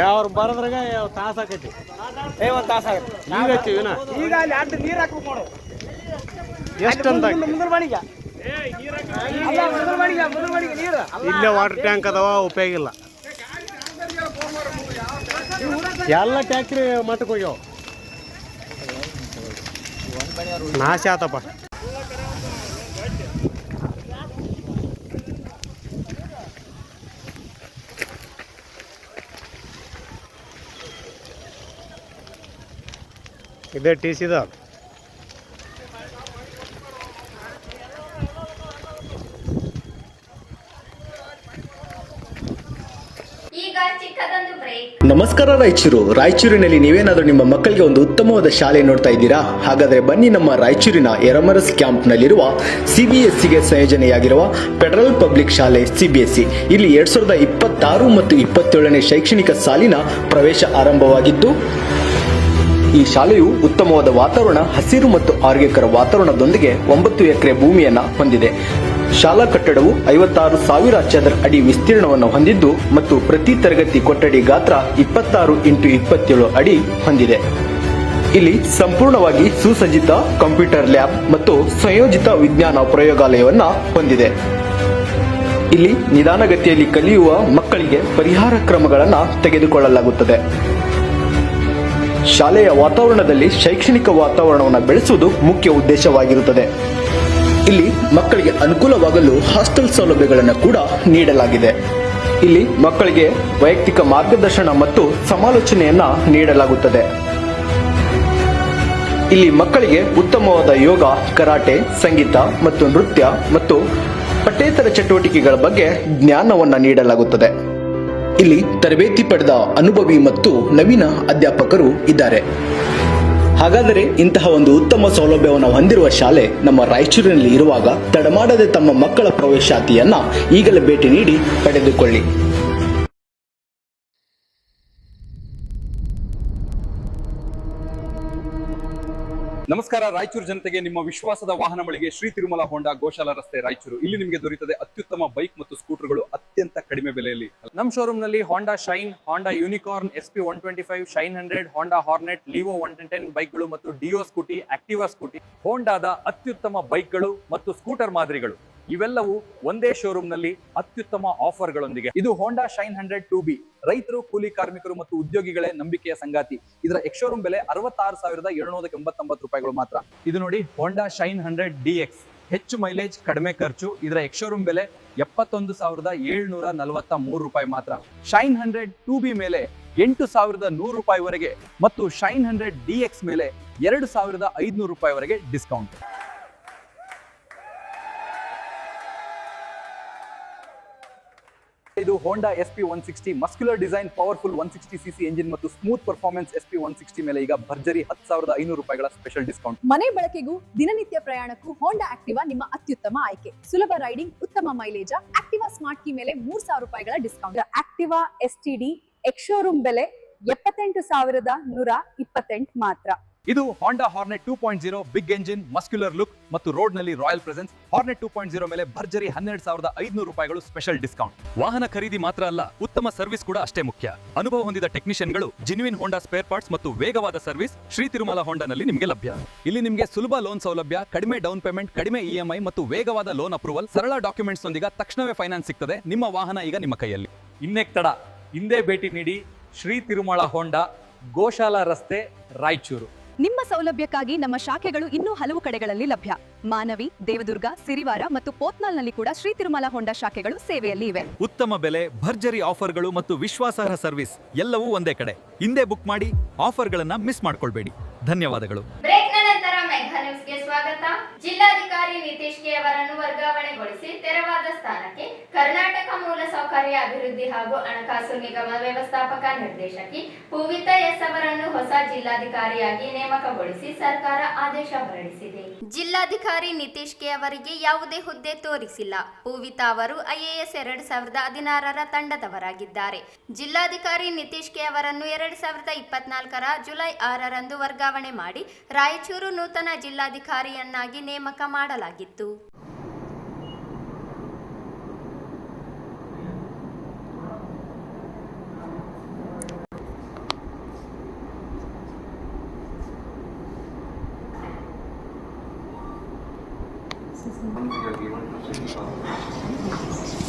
S7: ಅವ್ರು ಬರೋದ್ರಾಗ ತಾಸು ಆಕೈತಿ.
S8: ಒಂದು ತಾಸು ಆಗುತ್ತೆ.
S7: ಈಗ ಹಚ್ಚಿವಿನ
S8: ಈಗ ಅಲ್ಲಿ ಅಡ್ಡ ನೀರು ಹಾಕ್ಬೇಕು ನೋಡು.
S7: ಎಷ್ಟಂತ
S8: ಮುಂದ್ರ ಮಣಿಗೆ ನೀರು
S7: ಇಲ್ಲೇ ವಾಟರ್ ಟ್ಯಾಂಕ್ ಅದಾವ, ಉಪಯೋಗ ಇಲ್ಲ. ಎಲ್ಲ ಟ್ಯಾಕ್ರಿ ಮಟ್ಟಕ್ಕೆ ಹೋಗ್ಯಾವ, ನಾಶ ಆತಪ್ಪ. ಇದೇ TC ದ
S3: ಈಗ ಚಿಕ್ಕದೊಂದು ಬ್ರೇಕ್.
S1: ನಮಸ್ಕಾರ ರಾಯಚೂರಿನಲ್ಲಿ ನೀವೇನಾದರೂ ನಿಮ್ಮ ಮಕ್ಕಳಿಗೆ ಒಂದು ಉತ್ತಮವಾದ ಶಾಲೆ ನೋಡ್ತಾ ಇದ್ದೀರಾ? ಹಾಗಾದರೆ ಬನ್ನಿ ನಮ್ಮ ರಾಯಚೂರಿನ ಎರಮರಸ್ ಕ್ಯಾಂಪ್ನಲ್ಲಿರುವ CBSEಗೆ ಸಂಯೋಜನೆಯಾಗಿರುವ ಫೆಡರಲ್ ಪಬ್ಲಿಕ್ ಶಾಲೆ CBSE. ಇಲ್ಲಿ 2026 ಮತ್ತು 27ನೇ ಶೈಕ್ಷಣಿಕ ಸಾಲಿನ ಪ್ರವೇಶ ಆರಂಭವಾಗಿದ್ದು, ಈ ಶಾಲೆಯು ಉತ್ತಮವಾದ ವಾತಾವರಣ, ಹಸಿರು ಮತ್ತು ಆರೋಗ್ಯಕರ ವಾತಾವರಣದೊಂದಿಗೆ 9 ಎಕರೆ ಭೂಮಿಯನ್ನು ಹೊಂದಿದೆ. ಶಾಲಾ ಕಟ್ಟಡವು 56,000 ಚದರ ಅಡಿ ವಿಸ್ತೀರ್ಣವನ್ನು ಹೊಂದಿದ್ದು ಮತ್ತು ಪ್ರತಿ ತರಗತಿ ಕೊಠಡಿ ಗಾತ್ರ 26 × 27 ಅಡಿ ಹೊಂದಿದೆ. ಇಲ್ಲಿ ಸಂಪೂರ್ಣವಾಗಿ ಸುಸಜ್ಜಿತ ಕಂಪ್ಯೂಟರ್ ಲ್ಯಾಬ್ ಮತ್ತು ಸಂಯೋಜಿತ ವಿಜ್ಞಾನ ಪ್ರಯೋಗಾಲಯವನ್ನು ಹೊಂದಿದೆ. ಇಲ್ಲಿ ನಿಧಾನಗತಿಯಲ್ಲಿ ಕಲಿಯುವ ಮಕ್ಕಳಿಗೆ ಪರಿಹಾರ ಕ್ರಮಗಳನ್ನು ತೆಗೆದುಕೊಳ್ಳಲಾಗುತ್ತದೆ. ಶಾಲೆಯ ವಾತಾವರಣದಲ್ಲಿ ಶೈಕ್ಷಣಿಕ ವಾತಾವರಣವನ್ನು ಬೆಳೆಸುವುದು ಮುಖ್ಯ ಉದ್ದೇಶವಾಗಿರುತ್ತದೆ. ಇಲ್ಲಿ ಮಕ್ಕಳಿಗೆ ಅನುಕೂಲವಾಗಲು ಹಾಸ್ಟೆಲ್ ಸೌಲಭ್ಯಗಳನ್ನು ಕೂಡ ನೀಡಲಾಗಿದೆ. ಇಲ್ಲಿ ಮಕ್ಕಳಿಗೆ ವೈಯಕ್ತಿಕ ಮಾರ್ಗದರ್ಶನ ಮತ್ತು ಸಮಾಲೋಚನೆಯನ್ನ ನೀಡಲಾಗುತ್ತದೆ. ಇಲ್ಲಿ ಮಕ್ಕಳಿಗೆ ಉತ್ತಮವಾದ ಯೋಗ, ಕರಾಟೆ, ಸಂಗೀತ ಮತ್ತು ನೃತ್ಯ ಮತ್ತು ಪಠ್ಯೇತರ ಚಟುವಟಿಕೆಗಳ ಬಗ್ಗೆ ಜ್ಞಾನವನ್ನ ನೀಡಲಾಗುತ್ತದೆ. ಇಲ್ಲಿ ತರಬೇತಿ ಪಡೆದ ಅನುಭವಿ ಮತ್ತು ನವೀನ ಅಧ್ಯಾಪಕರು ಇದ್ದಾರೆ. ಹಾಗಾದರೆ ಇಂತಹ ಒಂದು ಉತ್ತಮ ಸೌಲಭ್ಯವನ್ನು ಹೊಂದಿರುವ ಶಾಲೆ ನಮ್ಮ ರಾಯಚೂರಿನಲ್ಲಿ ಇರುವಾಗ ತಡಮಾಡದೆ ತಮ್ಮ ಮಕ್ಕಳ ಪ್ರವೇಶಾತಿಯನ್ನ ಈಗಲೇ ಭೇಟಿ ನೀಡಿ ಪಡೆದುಕೊಳ್ಳಿ.
S2: ನಮಸ್ಕಾರ ರಾಯಚೂರು ಜನತೆಗೆ ನಿಮ್ಮ ವಿಶ್ವಾಸದ ವಾಹನ ಮಳಿಗೆ ಶ್ರೀ ತಿರುಮಲ ಹೋಂಡಾ ಗೋಶಾಲ ರಸ್ತೆ ರಾಯಚೂರು. ಇಲ್ಲಿ ನಿಮಗೆ ದೊರೆಯುತ್ತದೆ ಅತ್ಯುತ್ತಮ ಬೈಕ್ ಮತ್ತು ಸ್ಕೂಟರ್ಗಳು ಅತ್ಯಂತ ಕಡಿಮೆ ಬೆಲೆಯಲ್ಲಿ. ನಮ್ಮ ಶೋರೂಮ್ ನಲ್ಲಿ ಹೋಂಡಾ ಶೈನ್, ಹೋಂಡಾ ಯೂನಿಕಾರ್ನ್, SP 125, ಶೈನ್ 100, ಹೋಂಡಾ ಹಾರ್ನೆಟ್, ಲಿವೋ 110 ಬೈಕ್ಗಳು ಮತ್ತು ಡಿಯೋ ಸ್ಕೂಟಿ, ಆಕ್ಟಿವಾ ಸ್ಕೂಟಿ, ಹೋಂಡಾದ ಅತ್ಯುತ್ತಮ ಬೈಕ್ಗಳು ಮತ್ತು ಸ್ಕೂಟರ್ ಮಾದರಿಗಳು ಇವೆಲ್ಲವೂ ಒಂದೇ ಶೋರೂಮ್ ನಲ್ಲಿ ಅತ್ಯುತ್ತಮ ಆಫರ್ಗಳೊಂದಿಗೆ. ಇದು ಹೋಂಡಾ ಶೈನ್ 100 2B. ರೈತರು, ಕೂಲಿ ಕಾರ್ಮಿಕರು ಮತ್ತು ಉದ್ಯೋಗಿಗಳೇ ನಂಬಿಕೆಯ ಸಂಗಾತಿ. ಇದರ ಎಕ್ಸ್-ಶೋರೂಮ್ ಬೆಲೆ 66,789 ರೂಪಾಯಿಗಳು ಮಾತ್ರ. ಇದು ನೋಡಿ ಹೋಂಡಾ ಶೈನ್ 100 DX. ಹೆಚ್ಚು ಮೈಲೇಜ್, ಕಡಿಮೆ ಖರ್ಚು. ಇದರ ಎಕ್ಸ್-ಶೋರೂಮ್ ಬೆಲೆ 71,743 ರೂಪಾಯಿ ಮಾತ್ರ. ಶೈನ್ 100 2B ಮೇಲೆ 8,100 ರೂಪಾಯಿವರೆಗೆ ಮತ್ತು ಶೈನ್ 100 DX ಮೇಲೆ 2,500 ರೂಪಾಯಿವರೆಗೆ ಡಿಸ್ಕೌಂಟ್. ಇದು ಹೋಂಡಾ SP 160 muscular design, powerful 160cc engine ಮತ್ತು ಸ್ಮೂತ್ ಪರ್ಫಾರ್ಮೆನ್ಸ್ SP 160 ಮೇಲೆ ಈಗ ಭರ್ಜರಿ 10,500 ರೂಪಾಯಿಗಳ ಸ್ಪೆಷಲ್ ಡಿಸ್ಕೌಂಟ್.
S9: ಮನೆ ಬಳಕೆಗೂ ದಿನನಿತ್ಯ ಪ್ರಯಾಣಕ್ಕೂ ಹೋಂಡಾ ಆಕ್ಟಿವಾ ನಿಮ್ಮ ಅತ್ಯುತ್ತಮ ಆಯ್ಕೆ. ಸುಲಭ ರೈಡಿಂಗ್, ಉತ್ತಮ ಮೈಲೇಜ್, ಆಕ್ಟಿವಾ ಸ್ಮಾರ್ಟ್ ಕೀ ಮೇಲೆ 3,000 ರೂಪಾಯಿಗಳ ಡಿಸ್ಕೌಂಟ್. ಆಕ್ಟಿವಾ STD ಎಕ್ಸ್-ಶೋರೂಮ್ ಬೆಲೆ 78,128 ಮಾತ್ರ.
S2: ಇದು Honda Hornet 2.0 big engine, muscular look ಮತ್ತು ರೋಡ್ ನಲ್ಲಿ ರಾಯಲ್ ಪ್ರೆಸೆನ್ಸ್. ಹಾರ್ನೆಟ್ 2.0 ಮೇಲೆ ಭರ್ಜರಿ 12,500 ರೂಪಾಯಿಗಳು ಸ್ಪೆಷಲ್ ಡಿಸ್ಕೌಂಟ್. ವಾಹನ ಖರೀದಿ ಮಾತ್ರ ಅಲ್ಲ, ಉತ್ತಮ ಸರ್ವಿಸ್ ಕೂಡ ಅಷ್ಟೇ ಮುಖ್ಯ. ಅನುಭವ ಹೊಂದಿದ ಟೆಕ್ನಿಷಿಯನ್ಗಳು, ಜೆನ್ಯುಯಿನ್ ಹೋಂಡಾ ಸ್ಪೇರ್ ಪಾರ್ಟ್ಸ್ ಮತ್ತು ವೇಗವಾದ ಸರ್ವಿಸ್ ಶ್ರೀ ತಿರುಮಲ ಹೋಂಡಾನಲ್ಲಿ ನಿಮಗೆ ಲಭ್ಯ. ಇಲ್ಲಿ ನಿಮಗೆ ಸುಲಭ ಲೋನ್ ಸೌಲಭ್ಯ, ಕಡಿಮೆ ಡೌನ್ ಪೇಮೆಂಟ್, ಕಡಿಮೆ EMI ಮತ್ತು ವೇಗವಾದ ಲೋನ್ ಅಪ್ರೂವಲ್, ಸರಳ ಡಾಕ್ಯುಮೆಂಟ್ಸ್ ನೊಂದಿಗೆ ತಕ್ಷಣವೇ ಫೈನಾನ್ಸ್ ಸಿಗ್ತದೆ. ನಿಮ್ಮ ವಾಹನ ಈಗ ನಿಮ್ಮ ಕೈಯಲ್ಲಿ. ಇನ್ನೇಕ್ ತಡ, ಹಿಂದೆ ಭೇಟಿ ನೀಡಿ ಶ್ರೀ ತಿರುಮಲ ಹೋಂಡಾ, ಗೋಶಾಲಾ ರಸ್ತೆ, ರಾಯಚೂರು.
S9: ನಿಮ್ಮ ಸೌಲಭ್ಯಕ್ಕಾಗಿ ನಮ್ಮ ಶಾಖೆಗಳು ಇನ್ನೂ ಹಲವು ಕಡೆಗಳಲ್ಲಿ ಲಭ್ಯ. ಮಾನವಿ, ದೇವದುರ್ಗ, ಸಿರಿವಾರ ಮತ್ತು ಪೋತ್ನಾಲ್ನಲ್ಲಿ ಕೂಡ ಶ್ರೀ ತಿರುಮಲ ಹೋಂಡಾ ಶಾಖೆಗಳು ಸೇವೆಯಲ್ಲಿ ಇವೆ.
S2: ಉತ್ತಮ ಬೆಲೆ, ಭರ್ಜರಿ ಆಫರ್ಗಳು ಮತ್ತು ವಿಶ್ವಾಸಾರ್ಹ ಸರ್ವಿಸ್ ಎಲ್ಲವೂ ಒಂದೇ ಕಡೆ. ಹಿಂದೆ ಬುಕ್ ಮಾಡಿ, ಆಫರ್ಗಳನ್ನ ಮಿಸ್ ಮಾಡ್ಕೊಳ್ಬೇಡಿ. ಧನ್ಯವಾದಗಳು.
S3: ಬ್ರೇಕ್ನ ನಂತರ ಮೆಘಾ ನ್ಯೂಸ್ಗೆ ಸ್ವಾಗತ. ಜಿಲ್ಲಾಧಿಕಾರಿ ನಿತೀಶ್ ಕೆ ಅವರನ್ನು ವರ್ಗಾವಣೆಗೊಳಿಸಿ ತೆರವಾದ ಸ್ಥಾನಕ್ಕೆ ಕರ್ನಾಟಕ ಮೂಲಸೌಕರ್ಯ ಅಭಿವೃದ್ಧಿ ಹಾಗೂ ಹಣಕಾಸು ನಿಗಮ ವ್ಯವಸ್ಥಾಪಕ ನಿರ್ದೇಶಕಿ ಪೂವಿತಾ ಎಸ್ ಅವರನ್ನು ಹೊಸ ಜಿಲ್ಲಾಧಿಕಾರಿಯಾಗಿ ನೇಮಕಗೊಳಿಸಿ ಸರ್ಕಾರ ಆದೇಶ ಹೊರಡಿಸಿದೆ. ಜಿಲ್ಲಾಧಿಕಾರಿ ನಿತೀಶ್ ಕೆ ಅವರಿಗೆ ಯಾವುದೇ ಹುದ್ದೆ ತೋರಿಸಿಲ್ಲ. ಪೂವಿತಾ ಅವರು IAS 2016ರ ತಂಡದವರಾಗಿದ್ದಾರೆ. ಜಿಲ್ಲಾಧಿಕಾರಿ ನಿತೀಶ್ ಕೆ ಅವರನ್ನು 2024ರ ಜುಲೈ 6ರಂದು ವರ್ಗಾವಣೆ ಮಾಡಿ ರಾಯಚೂರು ನೂತನ ಜಿಲ್ಲಾಧಿಕಾರಿಯನ್ನಾಗಿ ನೇಮಕ ಮಾಡಲಾಗಿತ್ತು.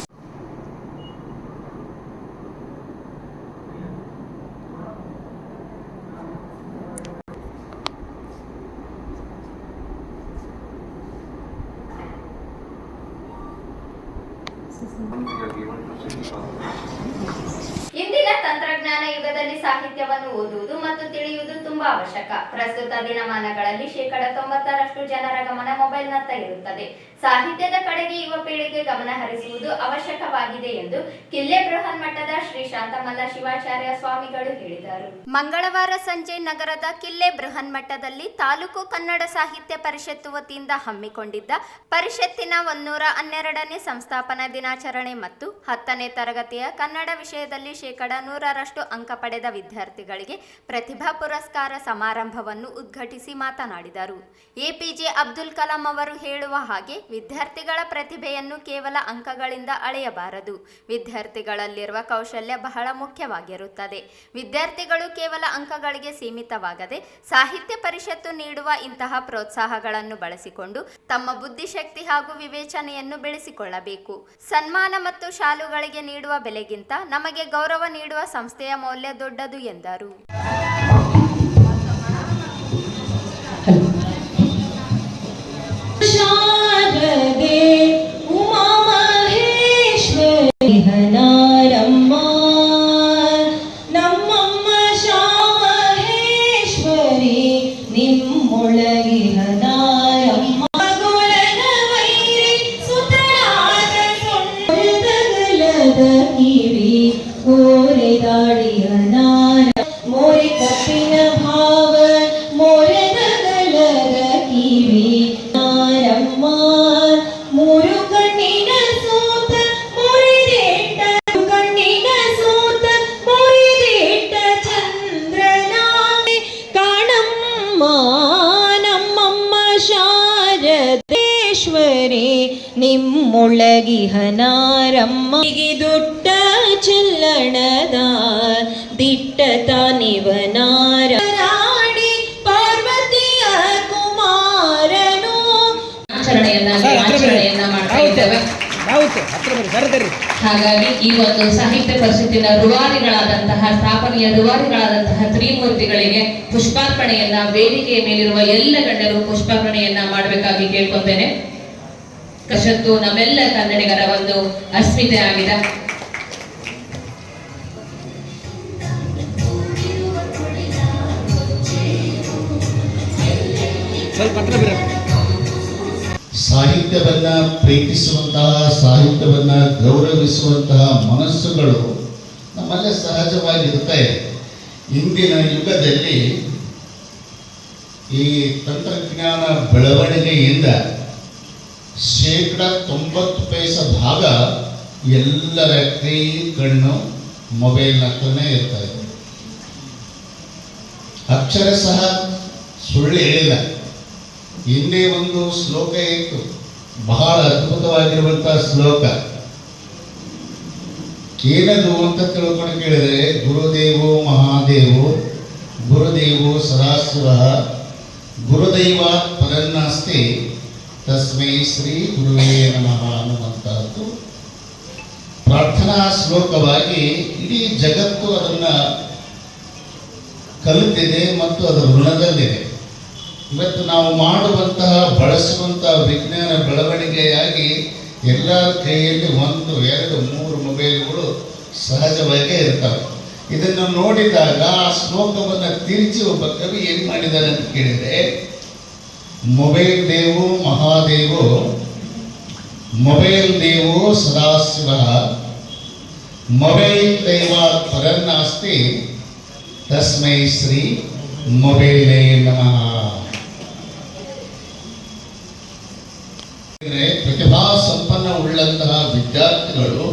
S3: ಇಂದಿನ ತಂತ್ರಜ್ಞಾನ ಯುಗದಲ್ಲಿ ಸಾಹಿತ್ಯವನ್ನು ಓದುವುದು ಮತ್ತು ತಿಳಿಯುವುದು ತುಂಬಾ ಅವಶ್ಯಕ. ಪ್ರಸ್ತುತ ದಿನಮಾನಗಳಲ್ಲಿ 90% ಜನರ ಗಮನ ಮೊಬೈಲ್ನತ್ತ ಇರುತ್ತದೆ. ಸಾಹಿತ್ಯದ ಕಡೆಗೆ ಯುವ ಪೀಳಿಗೆ ಗಮನ ಹರಿಸುವುದು ಅವಶ್ಯಕವಾಗಿದೆ ಎಂದು ಕಿಲ್ಲೆ ಬೃಹನ್ಮಠದ ಶ್ರೀ ಶಾಂತಮಲ್ಲ ಶಿವಾಚಾರ್ಯ ಸ್ವಾಮಿಗಳು ಹೇಳಿದರು. ಮಂಗಳವಾರ ಸಂಜೆ ನಗರದ ಕಿಲ್ಲೆ ಬೃಹನ್ಮಠದಲ್ಲಿ ತಾಲೂಕು ಕನ್ನಡ ಸಾಹಿತ್ಯ ಪರಿಷತ್ತು ವತಿಯಿಂದ ಹಮ್ಮಿಕೊಂಡಿದ್ದ ಪರಿಷತ್ತಿನ 112ನೇ ಸಂಸ್ಥಾಪನಾ ದಿನಾಚರಣೆ ಮತ್ತು 10ನೇ ತರಗತಿಯ ಕನ್ನಡ ವಿಷಯದಲ್ಲಿ 100% ಅಂಕ ಪಡೆದ ವಿದ್ಯಾರ್ಥಿಗಳಿಗೆ ಪ್ರತಿಭಾ ಪುರಸ್ಕಾರ ಸಮಾರಂಭವನ್ನು ಉದ್ಘಾಟಿಸಿ ಮಾತನಾಡಿದರು. ಎಪಿಜೆ ಅಬ್ದುಲ್ ಕಲಾಂ ಅವರು ಹೇಳುವ ಹಾಗೆ ವಿದ್ಯಾರ್ಥಿಗಳ ಪ್ರತಿಭೆಯನ್ನು ಕೇವಲ ಅಂಕಗಳಿಂದ ಅಳೆಯಬಾರದು. ವಿದ್ಯಾರ್ಥಿಗಳಲ್ಲಿರುವ ಕೌಶಲ್ಯ ಬಹಳ ಮುಖ್ಯವಾಗಿರುತ್ತದೆ. ವಿದ್ಯಾರ್ಥಿಗಳು ಕೇವಲ ಅಂಕಗಳಿಗೆ ಸೀಮಿತವಾಗದೆ ಸಾಹಿತ್ಯ ಪರಿಷತ್ತು ನೀಡುವ ಇಂತಹ ಪ್ರೋತ್ಸಾಹಗಳನ್ನು ಬಳಸಿಕೊಂಡು ತಮ್ಮ ಬುದ್ಧಿಶಕ್ತಿ ಹಾಗೂ ವಿವೇಚನೆಯನ್ನು ಬೆಳೆಸಿಕೊಳ್ಳಬೇಕು. ಸನ್ಮಾನ ಮತ್ತು ಶಾಲುಗಳಿಗೆ ನೀಡುವ ಬೆಲೆಗಿಂತ ನಮಗೆ ಗೌರವ ನೀಡುವ ಸಂಸ್ಥೆಯ ಮೌಲ್ಯ ದೊಡ್ಡದು ಎಂದರು.
S10: ನಿಮ್ಮೊಳಗಿಹನಾರಮ್ಮ ದೊಡ್ಡ ಚಲ್ಲಣದ ದಿಟ್ಟತ ನಿವನಾರ ರಾಣಿ ಪಾರ್ವತಿಯ ಕುಮಾರನು
S11: ಆಚರಣೆಯನ್ನ ಮಾಡ್ತಾ ಇದ್ದೇವೆ. ಹಾಗಾಗಿ ಈ ಒಂದು ಸಾಹಿತ್ಯ ಪರಿಷತ್ತಿನ ರೂವಾರಿಗಳಾದಂತಹ ಸ್ಥಾಪನೆಯ ರೂವಾರಿಗಳಾದಂತಹ ತ್ರಿಮೂರ್ತಿಗಳಿಗೆ ಪುಷ್ಪಾರ್ಪಣೆಯನ್ನ ವೇದಿಕೆಯ ಮೇಲಿರುವ ಎಲ್ಲ ಗಣ್ಯರು ಪುಷ್ಪಾರ್ಪಣೆಯನ್ನ ಮಾಡಬೇಕಾಗಿ ಕೇಳ್ಕೊತೇನೆ. ಪರಿಷತ್ತು ನಮ್ಮೆಲ್ಲ ಕನ್ನಡಿಗರ ಒಂದು ಅಸ್ಮಿತೆ ಆಗಿದೆ.
S12: ಸಾಹಿತ್ಯವನ್ನ ಪ್ರೀತಿಸುವಂತಹ, ಸಾಹಿತ್ಯವನ್ನ ಗೌರವಿಸುವಂತಹ ಮನಸ್ಸುಗಳು ನಮ್ಮಲ್ಲೇ ಸಹಜವಾಗಿರ್ತಾ ಇದೆ. ಇಂದಿನ ಯುಗದಲ್ಲಿ ಈ ತಂತ್ರಜ್ಞಾನ ಬೆಳವಣಿಗೆಯಿಂದ 90% ಭಾಗ ಎಲ್ಲರ ಕೈ ಕಣ್ಣು ಮೊಬೈಲ್ ಹತ್ರನೇ ಇರ್ತಾ ಇದೆ. ಅಕ್ಷರ ಸಹ ಸುಳ್ಳು ಹೇಳಿಲ್ಲ. ಹಿಂದೆ ಒಂದು ಶ್ಲೋಕ ಇತ್ತು, ಬಹಳ ಅದ್ಭುತವಾಗಿರುವಂತಹ ಶ್ಲೋಕ. ಏನದು ಅಂತ ತಿಳ್ಕೊಂಡು ಕೇಳಿದರೆ, ಗುರುದೇವೋ ಮಹಾದೇವೋ ಗುರುದೇವೋ ಸದಾಶಿವ ಗುರುದೈವ ಪರನ್ನಾಸ್ತಿ ತಸ್ಮೈ ಶ್ರೀ ಗುರುವೇ ನಮಃ ಅನ್ನುವಂತಹದ್ದು ಪ್ರಾರ್ಥನಾ ಶ್ಲೋಕವಾಗಿ ಇಡೀ ಜಗತ್ತು ಅದನ್ನ ಕಲಿತಿದೆ ಮತ್ತು ಅದರ ಋಣದಲ್ಲಿದೆ. ಇವತ್ತು ನಾವು ಮಾಡುವಂತಹ ಬಳಸುವಂತಹ ವಿಜ್ಞಾನ ಬೆಳವಣಿಗೆಯಾಗಿ ಎಲ್ಲರ ಕೈಯಲ್ಲಿ 1, 2, 3 ಮೊಬೈಲ್ಗಳು ಸಹಜವಾಗೇ ಇರ್ತವೆ. ಇದನ್ನು ನೋಡಿದಾಗ ಆ ಶ್ಲೋಕವನ್ನು ತಿರುಚಿ ಒಬ್ಬ ಕವಿ ಏನು ಮಾಡಿದ್ದಾರೆ ಅಂತ ಕೇಳಿದರೆ, ಮೊಬೈಲ್ ದೇವೋ ಮಹಾದೇವೋ ಮೊಬೈಲ್ ದೇವೋ ಸದಾಶಿವ ಮೊಬೈಲ್ ದೈವ ಪರನ್ನಾಸ್ತಿ ತಸ್ಮೈ ಶ್ರೀ ಮೊಬೈಲೇ ನಮಃ. ಪ್ರತಿಭಾ ಸಂಪನ್ನ ಉಳ್ಳಂತಹ ವಿದ್ಯಾರ್ಥಿಗಳು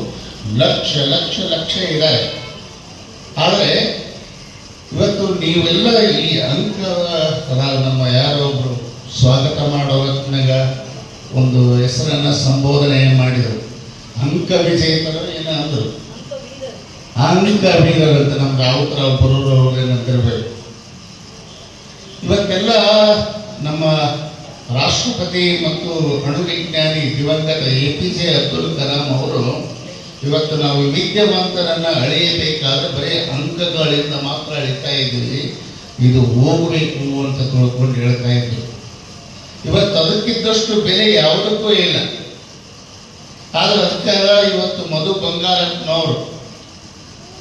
S12: ಲಕ್ಷ ಇದ್ದಾರೆ. ಆದರೆ ಇವತ್ತು ನೀವೆಲ್ಲ ಈ ಅಂಕ ನಮ್ಮ ಯಾರೊಬ್ರು ಸ್ವಾಗತ ಮಾಡೋವಾಗ ಒಂದು ಹೆಸರನ್ನ ಸಂಬೋಧನೆ ಮಾಡಿದರು. ಅಂಕ ವಿಜೇತರು ಏನೋ ಅಂದರು, ಅಂಕ ಬೀರರು ಅಂತ ನಮ್ಮ ರಾವುತರಾವ್ ಬರೋರು ಏನಂತಿರ್ಬೇಕು. ಇವತ್ತೆಲ್ಲ ನಮ್ಮ ರಾಷ್ಟ್ರಪತಿ ಮತ್ತು ಅಣುವಿಜ್ಞಾನಿ ದಿವಂಗತ ಎಪಿಜೆ ಅಬ್ದುಲ್ ಕಲಾಂ ಅವರು ಇವತ್ತು ನಾವು ವಿದ್ಯಾವಂತರನ್ನು ಅಳೆಯಬೇಕಾದ್ರೆ ಬರೀ ಅಂಕಗಳಿಂದ ಮಾತ್ರ ಅಳಿತಾ ಇದ್ದೀವಿ, ಇದು ಹೋಗಬೇಕು ಅಂತ ತಿಳ್ಕೊಂಡು ಹೇಳ್ತಾ ಇದ್ರು. ಇವತ್ತು ಅದಕ್ಕಿದ್ದಷ್ಟು ಬೆಲೆ ಯಾವುದಕ್ಕೂ ಇಲ್ಲ. ಆದರೆ ಅದಕ್ಕಾಗ ಇವತ್ತು ಮಧು ಬಂಗಾರಪ್ಪನವರು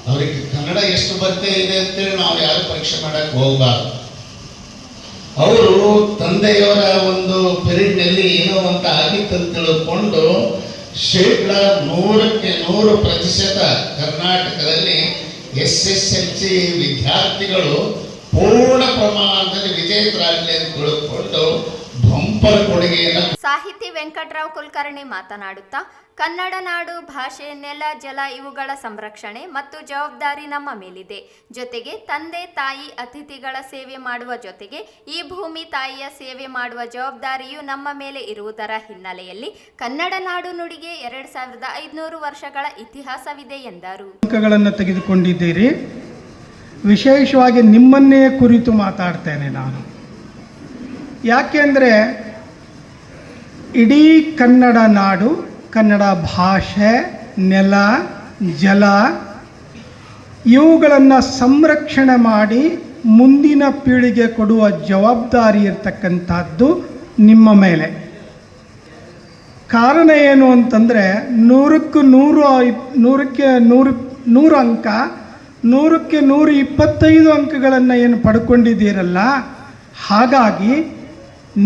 S12: ಅವರಿಗೆ ಕನ್ನಡ ಎಷ್ಟು ಬರ್ತಾ ಇದೆ ಅಂತೇಳಿ ನಾವು ಯಾರು ಪರೀಕ್ಷೆ ಮಾಡಕ್ಕೆ ಹೋಗಬಾರ್ದು. ಅವರು ತಂದೆಯವರ ಒಂದು ಪೀರಿಯಡ್ನಲ್ಲಿ ಏನೋ ಅಂತ ಆಗಿತ್ತಂತ ತಿಳ್ಕೊಂಡು 100% ಕರ್ನಾಟಕದಲ್ಲಿ SSLC ವಿದ್ಯಾರ್ಥಿಗಳು ಪೂರ್ಣ ಪ್ರಮಾಣದಲ್ಲಿ ವಿಜೇತರಾಗಲಿ ಅಂತ ತಿಳ್ಕೊಂಡು ಬಂಪರ್ ಕೊಡುಗೆಯನ್ನು.
S3: ಸಾಹಿತಿ ವೆಂಕಟರಾವ್ ಕುಲಕರ್ಣಿ ಮಾತನಾಡುತ್ತಾ, ಕನ್ನಡ ನಾಡು, ಭಾಷೆ, ನೆಲ, ಜಲ ಇವುಗಳ ಸಂರಕ್ಷಣೆ ಮತ್ತು ಜವಾಬ್ದಾರಿ ನಮ್ಮ ಮೇಲಿದೆ. ಜೊತೆಗೆ ತಂದೆ ತಾಯಿ ಅತಿಥಿಗಳ ಸೇವೆ ಮಾಡುವ ಜೊತೆಗೆ ಈ ಭೂಮಿ ತಾಯಿಯ ಸೇವೆ ಮಾಡುವ ಜವಾಬ್ದಾರಿಯು ನಮ್ಮ ಮೇಲೆ ಇರುವುದರ ಹಿನ್ನೆಲೆಯಲ್ಲಿ ಕನ್ನಡ ನಾಡು ನುಡಿಗೆ 2500 ವರ್ಷಗಳ ಇತಿಹಾಸವಿದೆ ಎಂದರು.
S13: ಅಂಕಗಳನ್ನು ತೆಗೆದುಕೊಂಡಿದ್ದೀರಿ. ವಿಶೇಷವಾಗಿ ನಿಮ್ಮನ್ನೇ ಕುರಿತು ಮಾತಾಡ್ತೇನೆ ನಾನು. ಯಾಕೆಂದರೆ ಇಡೀ ಕನ್ನಡ ನಾಡು, ಕನ್ನಡ ಭಾಷೆ, ನೆಲ, ಜಲ ಇವುಗಳನ್ನು ಸಂರಕ್ಷಣೆ ಮಾಡಿ ಮುಂದಿನ ಪೀಳಿಗೆ ಕೊಡುವ ಜವಾಬ್ದಾರಿ ಇರತಕ್ಕಂಥದ್ದು ನಿಮ್ಮ ಮೇಲೆ. ಕಾರಣ ಏನು ಅಂತಂದರೆ 100ಕ್ಕೆ 100 ಅಂಕ, 100ಕ್ಕೆ 125 ಅಂಕಗಳನ್ನು ಏನು ಪಡ್ಕೊಂಡಿದ್ದೀರಲ್ಲ, ಹಾಗಾಗಿ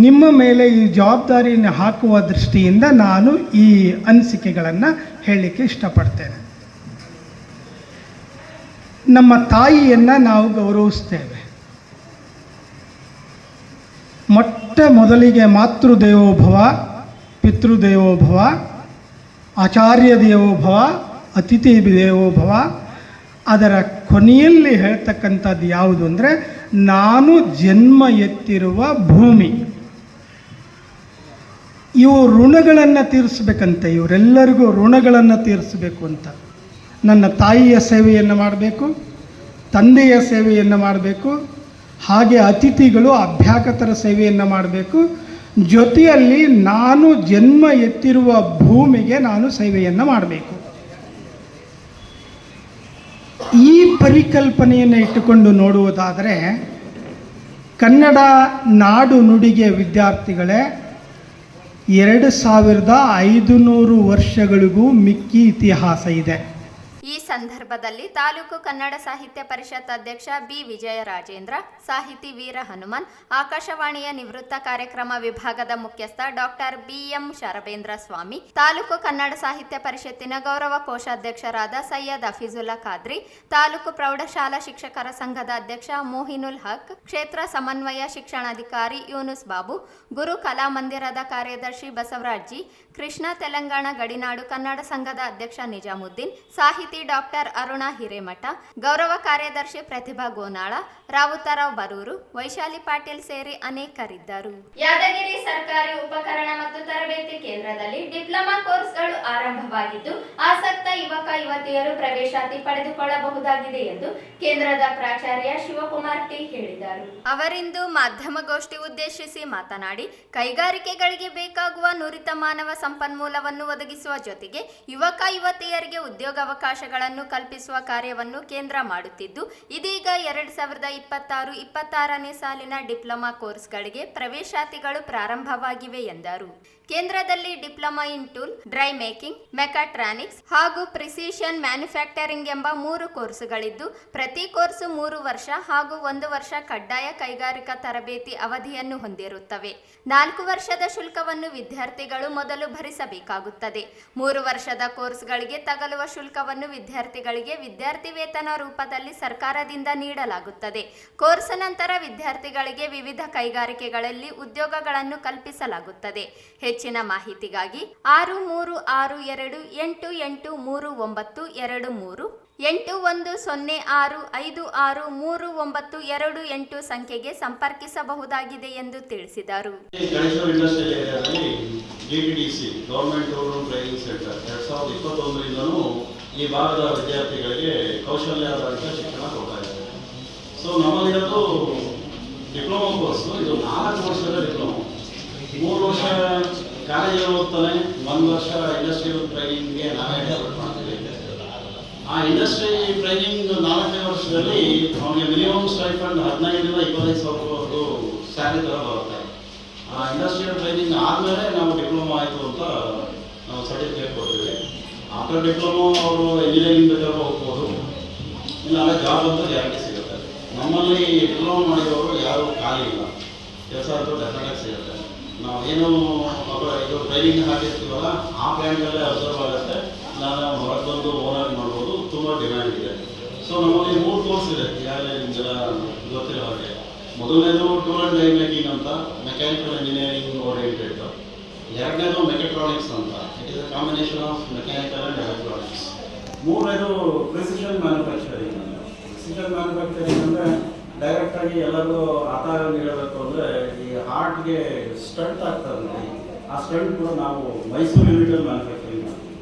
S13: ನಿಮ್ಮ ಮೇಲೆ ಈ ಜವಾಬ್ದಾರಿಯನ್ನು ಹಾಕುವ ದೃಷ್ಟಿಯಿಂದ ನಾನು ಈ ಅನಿಸಿಕೆಗಳನ್ನು ಹೇಳಲಿಕ್ಕೆ ಇಷ್ಟಪಡ್ತೇನೆ. ನಮ್ಮ ತಾಯಿಯನ್ನು ನಾವು ಗೌರವಿಸ್ತೇವೆ. ಮೊಟ್ಟ ಮೊದಲಿಗೆ ಮಾತೃದೇವೋಭವ, ಪಿತೃದೇವೋಭವ, ಆಚಾರ್ಯ ದೇವೋಭವ, ಅತಿಥಿ ದೇವೋಭವ. ಅದರ ಕೊನೆಯಲ್ಲಿ ಹೇಳ್ತಕ್ಕಂಥದ್ದು ಯಾವುದು ಅಂದರೆ, ನಾನು ಜನ್ಮ ಎತ್ತಿರುವ ಭೂಮಿ. ಇವು ಋಣಗಳನ್ನು ತೀರಿಸ್ಬೇಕಂತೆ, ಇವರೆಲ್ಲರಿಗೂ ಋಣಗಳನ್ನು ತೀರಿಸಬೇಕು ಅಂತ. ನನ್ನ ತಾಯಿಯ ಸೇವೆಯನ್ನು ಮಾಡಬೇಕು, ತಂದೆಯ ಸೇವೆಯನ್ನು ಮಾಡಬೇಕು, ಹಾಗೆ ಅತಿಥಿಗಳು ಅಭ್ಯಾಗತರ ಸೇವೆಯನ್ನು ಮಾಡಬೇಕು. ಜೊತೆಯಲ್ಲಿ ನಾನು ಜನ್ಮ ಎತ್ತಿರುವ ಭೂಮಿಗೆ ನಾನು ಸೇವೆಯನ್ನು ಮಾಡಬೇಕು. ಈ ಪರಿಕಲ್ಪನೆಯನ್ನು ಇಟ್ಟುಕೊಂಡು ನೋಡುವುದಾದರೆ, ಕನ್ನಡ ನಾಡು ನುಡಿಗೆ ವಿದ್ಯಾರ್ಥಿಗಳೇ 2500 ವರ್ಷಗಳಿಗೂ ಮಿಕ್ಕಿ ಇತಿಹಾಸ ಇದೆ.
S3: ಈ ಸಂದರ್ಭದಲ್ಲಿ ತಾಲೂಕು ಕನ್ನಡ ಸಾಹಿತ್ಯ ಪರಿಷತ್ ಅಧ್ಯಕ್ಷ ಬಿ ವಿಜಯರಾಜೇಂದ್ರ, ಸಾಹಿತಿ ವೀರ ಹನುಮನ್, ಆಕಾಶವಾಣಿಯ ನಿವೃತ್ತ ಕಾರ್ಯಕ್ರಮ ವಿಭಾಗದ ಮುಖ್ಯಸ್ಥ ಡಾಕ್ಟರ್ ಬಿಎಂ ಶರಬೇಂದ್ರ ಸ್ವಾಮಿ, ತಾಲೂಕು ಕನ್ನಡ ಸಾಹಿತ್ಯ ಪರಿಷತ್ತಿನ ಗೌರವ ಕೋಶಾಧ್ಯಕ್ಷರಾದ ಸೈಯದ್ ಹಫೀಜುಲ್ಲಾ ಖಾದ್ರಿ, ತಾಲೂಕು ಪ್ರೌಢಶಾಲಾ ಶಿಕ್ಷಕರ ಸಂಘದ ಅಧ್ಯಕ್ಷ ಮೋಹಿನುಲ್ ಹಕ್, ಕ್ಷೇತ್ರ ಸಮನ್ವಯ ಶಿಕ್ಷಣಾಧಿಕಾರಿ ಯೂನುಸ್ ಬಾಬು, ಗುರು ಕಲಾಮಂದಿರದ ಕಾರ್ಯದರ್ಶಿ ಬಸವರಾಜ್ ಜಿ, ಕೃಷ್ಣ ತೆಲಂಗಾಣ ಗಡಿನಾಡು ಕನ್ನಡ ಸಂಘದ ಅಧ್ಯಕ್ಷ ನಿಜಾಮುದ್ದೀನ್, ಸಾಹಿತಿ ಡಾಕ್ಟರ್ ಅರುಣಾ ಹಿರೇಮಠ, ಗೌರವ ಕಾರ್ಯದರ್ಶಿ ಪ್ರತಿಭಾ ಗೋನಾಳ, ರಾವುತರಾವ್ ಬರೂರು, ವೈಶಾಲಿ ಪಾಟೀಲ್ ಸೇರಿ ಅನೇಕರಿದ್ದರು. ಯಾದಗಿರಿ ಸರ್ಕಾರಿ ಉಪಕರಣ ಮತ್ತು ತರಬೇತಿ ಕೇಂದ್ರದಲ್ಲಿ ಡಿಪ್ಲೊಮಾ ಕೋರ್ಸ್ಗಳು ಆರಂಭವಾಗಿದ್ದು, ಆಸಕ್ತ ಯುವಕ ಯುವತಿಯರು ಪ್ರವೇಶಾತಿ ಪಡೆದುಕೊಳ್ಳಬಹುದಾಗಿದೆ ಎಂದು ಕೇಂದ್ರದ ಪ್ರಾಚಾರ್ಯ ಶಿವಕುಮಾರ್ ಟಿ ಹೇಳಿದರು. ಅವರಿಂದು ಮಾಧ್ಯಮಗೋಷ್ಠಿ ಉದ್ದೇಶಿಸಿ ಮಾತನಾಡಿ, ಕೈಗಾರಿಕೆಗಳಿಗೆ ಬೇಕಾಗುವ ನುರಿತ ಮಾನವ ಸಂಪನ್ಮೂಲವನ್ನು ಒದಗಿಸುವ ಜೊತೆಗೆ ಯುವಕ ಯುವತಿಯರಿಗೆ ಉದ್ಯೋಗಾವಕಾಶಗಳನ್ನು ಕಲ್ಪಿಸುವ ಕಾರ್ಯವನ್ನು ಕೇಂದ್ರ ಮಾಡುತ್ತಿದ್ದು, ಇದೀಗ 2026-26ನೇ ಸಾಲಿನ ಡಿಪ್ಲೊಮಾ ಕೋರ್ಸ್ಗಳಿಗೆ ಪ್ರವೇಶಾತಿಗಳು ಪ್ರಾರಂಭವಾಗಿವೆ ಎಂದರು. ಕೇಂದ್ರದಲ್ಲಿ diploma in tool, dry making, mechatronics ಹಾಗೂ ಪ್ರಿಸಿಷನ್ ಮ್ಯಾನುಫ್ಯಾಕ್ಚರಿಂಗ್ ಎಂಬ 3 ಕೋರ್ಸುಗಳಿದ್ದು, ಪ್ರತಿ ಕೋರ್ಸು 3 ವರ್ಷ ಹಾಗೂ 1 ವರ್ಷ ಕಡ್ಡಾಯ ಕೈಗಾರಿಕಾ ತರಬೇತಿ ಅವಧಿಯನ್ನು ಹೊಂದಿರುತ್ತವೆ. 4 ವರ್ಷದ ಶುಲ್ಕವನ್ನು ವಿದ್ಯಾರ್ಥಿಗಳು ಮೊದಲು ಭರಿಸಬೇಕಾಗುತ್ತದೆ. 3 ವರ್ಷದ ಕೋರ್ಸ್ಗಳಿಗೆ ತಗಲುವ ಶುಲ್ಕವನ್ನು ವಿದ್ಯಾರ್ಥಿಗಳಿಗೆ ವಿದ್ಯಾರ್ಥಿ ವೇತನ ರೂಪದಲ್ಲಿ ಸರ್ಕಾರದಿಂದ ನೀಡಲಾಗುತ್ತದೆ. ಕೋರ್ಸ್ ನಂತರ ವಿದ್ಯಾರ್ಥಿಗಳಿಗೆ ವಿವಿಧ ಕೈಗಾರಿಕೆಗಳಲ್ಲಿ ಉದ್ಯೋಗಗಳನ್ನು ಕಲ್ಪಿಸಲಾಗುತ್ತದೆ. ಹೆಚ್ಚಿನ ಮಾಹಿತಿಗಾಗಿ 6362883923 8106563928 ಸಂಖ್ಯೆಗೆ ಸಂಪರ್ಕಿಸಬಹುದಾಗಿದೆ ಎಂದು ತಿಳಿಸಿದರು.
S14: ಗವರ್ಮೆಂಟ್ ರೂರಲ್ ಟ್ರೈನಿಂಗ್ ಸೆಂಟರ್ 2021ರಿಂದನೂ ಈ ಭಾಗದ ವಿದ್ಯಾರ್ಥಿಗಳಿಗೆ ಕೌಶಲ್ಯಾಧಾರಿತ ಶಿಕ್ಷಣ ಕೊಡ್ತಾ ಇದ್ದಾರೆ. ಸೊ ನಮ್ಮಲ್ಲಿರೋದು ಡಿಪ್ಲೊಮಾ ಕೋರ್ಸು. ಇದು 4 ವರ್ಷದ ಡಿಪ್ಲೊಮಾ. 3 ವರ್ಷ ಕಾಲೇಜಲ್ಲಿ ಓದ್ತಾನೆ, 1 ವರ್ಷ ಇಂಡಸ್ಟ್ರಿಯಲ್ ಟ್ರೈನಿಂಗ್ಗೆ ನಾವೇ ಡೆವಲಪ್ ಮಾಡ್ತೀವಿ. ಆ ಇಂಡಸ್ಟ್ರಿ ಟ್ರೈನಿಂಗ್ 4ನೇ ವರ್ಷದಲ್ಲಿ ಅವನಿಗೆ ಮಿನಿಮಮ್ ಸ್ಟೈಫಂಡ್ 15,000-25,000 ಸ್ಯಾಲರಿ ಥರ ಬರುತ್ತೆ. ಆ ಇಂಡಸ್ಟ್ರಿಯಲ್ ಟ್ರೈನಿಂಗ್ ಆದಮೇಲೆ ನಾವು ಡಿಪ್ಲೊಮಾ ಆಯಿತು ಅಂತ ನಾವು ಸರ್ಟಿಫಿಕೇಟ್ ಕೊಡ್ತೀವಿ. ಆಫ್ಟರ್ ಡಿಪ್ಲೊಮಾ ಅವರು ಇಂಜಿನಿಯರಿಂಗ್ ಬೇಕಾದ್ರೂ ಹೋಗ್ಬೋದು, ಇಲ್ಲ ಅಲ್ಲೇ ಜಾಬ್ ಅಂತ ಗ್ಯಾರಂಟಿ ಸಿಗುತ್ತೆ. ನಮ್ಮಲ್ಲಿ ಡಿಪ್ಲೊಮಾ ಮಾಡಿದವರು ಯಾರೂ ಖಾಲಿ ಇಲ್ಲ, ಕೆಲಸ ಅಂತೂ ಡೆಫಿನೆಟ್ ಸಿಗುತ್ತೆ. ನಾವೇನು ಇದು ಟ್ರೈನಿಂಗ್ ಹಾಕಿರ್ತೀವಲ್ಲ ಆ ಪ್ಲ್ಯಾಂಟಲ್ಲೇ ಅಬ್ಸರ್ವ್ ಆಗುತ್ತೆ. ನಾನು ಹೊರಗೆ ಬಂದು ಓನಾಗಿ ಮಾಡ್ಬೋದು, ತುಂಬ ಡಿಮ್ಯಾಂಡ್ ಇದೆ. ಸೊ ನಮ್ಮಲ್ಲಿ 3 ಕೋರ್ಸ್ ಇದೆ, ಈಗಾಗಲೇ ನಿಮಗೆಲ್ಲ ಗೊತ್ತಿರೋ ಹಾಗೆ. ಮೊದಲನೇದು ಟೂಲ್ ಆ್ಯಂಡ್ ಡೈ ಮೇಕಿಂಗ್ ಅಂತ, ಮೆಕ್ಯಾನಿಕಲ್ ಇಂಜಿನಿಯರಿಂಗ್ ಓರಿಯೆಂಟೆಡ್. ಎರಡನೇದು ಮೆಕೆಟ್ರಾನಿಕ್ಸ್ ಅಂತ, it is a combination of mechanical and electronics. ಮೂರನೇದು ಪ್ರಿಸಿಷನ್ ಮ್ಯಾನುಫ್ಯಾಕ್ಚರಿಂಗ್ ಅಂತ. ಪ್ರಿಸಿಷನ್ ಮ್ಯಾನುಫ್ಯಾಕ್ಚರಿಂಗ್ ಅಂದರೆ ಡೈರೆಕ್ಟಾಗಿ ಎಲ್ಲರಿಗೂ ಅರ್ಥ ಹೇಳಬೇಕು ಅಂದರೆ, ಈ ಹಾರ್ಟ್ಗೆ ಸ್ಟಂಟ್ ಆಗ್ತದೆ ನೋಡಿ, ಆ ಸ್ಟಂಟ್ ಕೂಡ ನಾವು ಮೈಸೂರು ಯೂನಿಟಲ್ಲಿ ಮ್ಯಾನುಫ್ಯಾಕ್ಚರಿಂಗ್ ಮಾಡ್ತೀವಿ.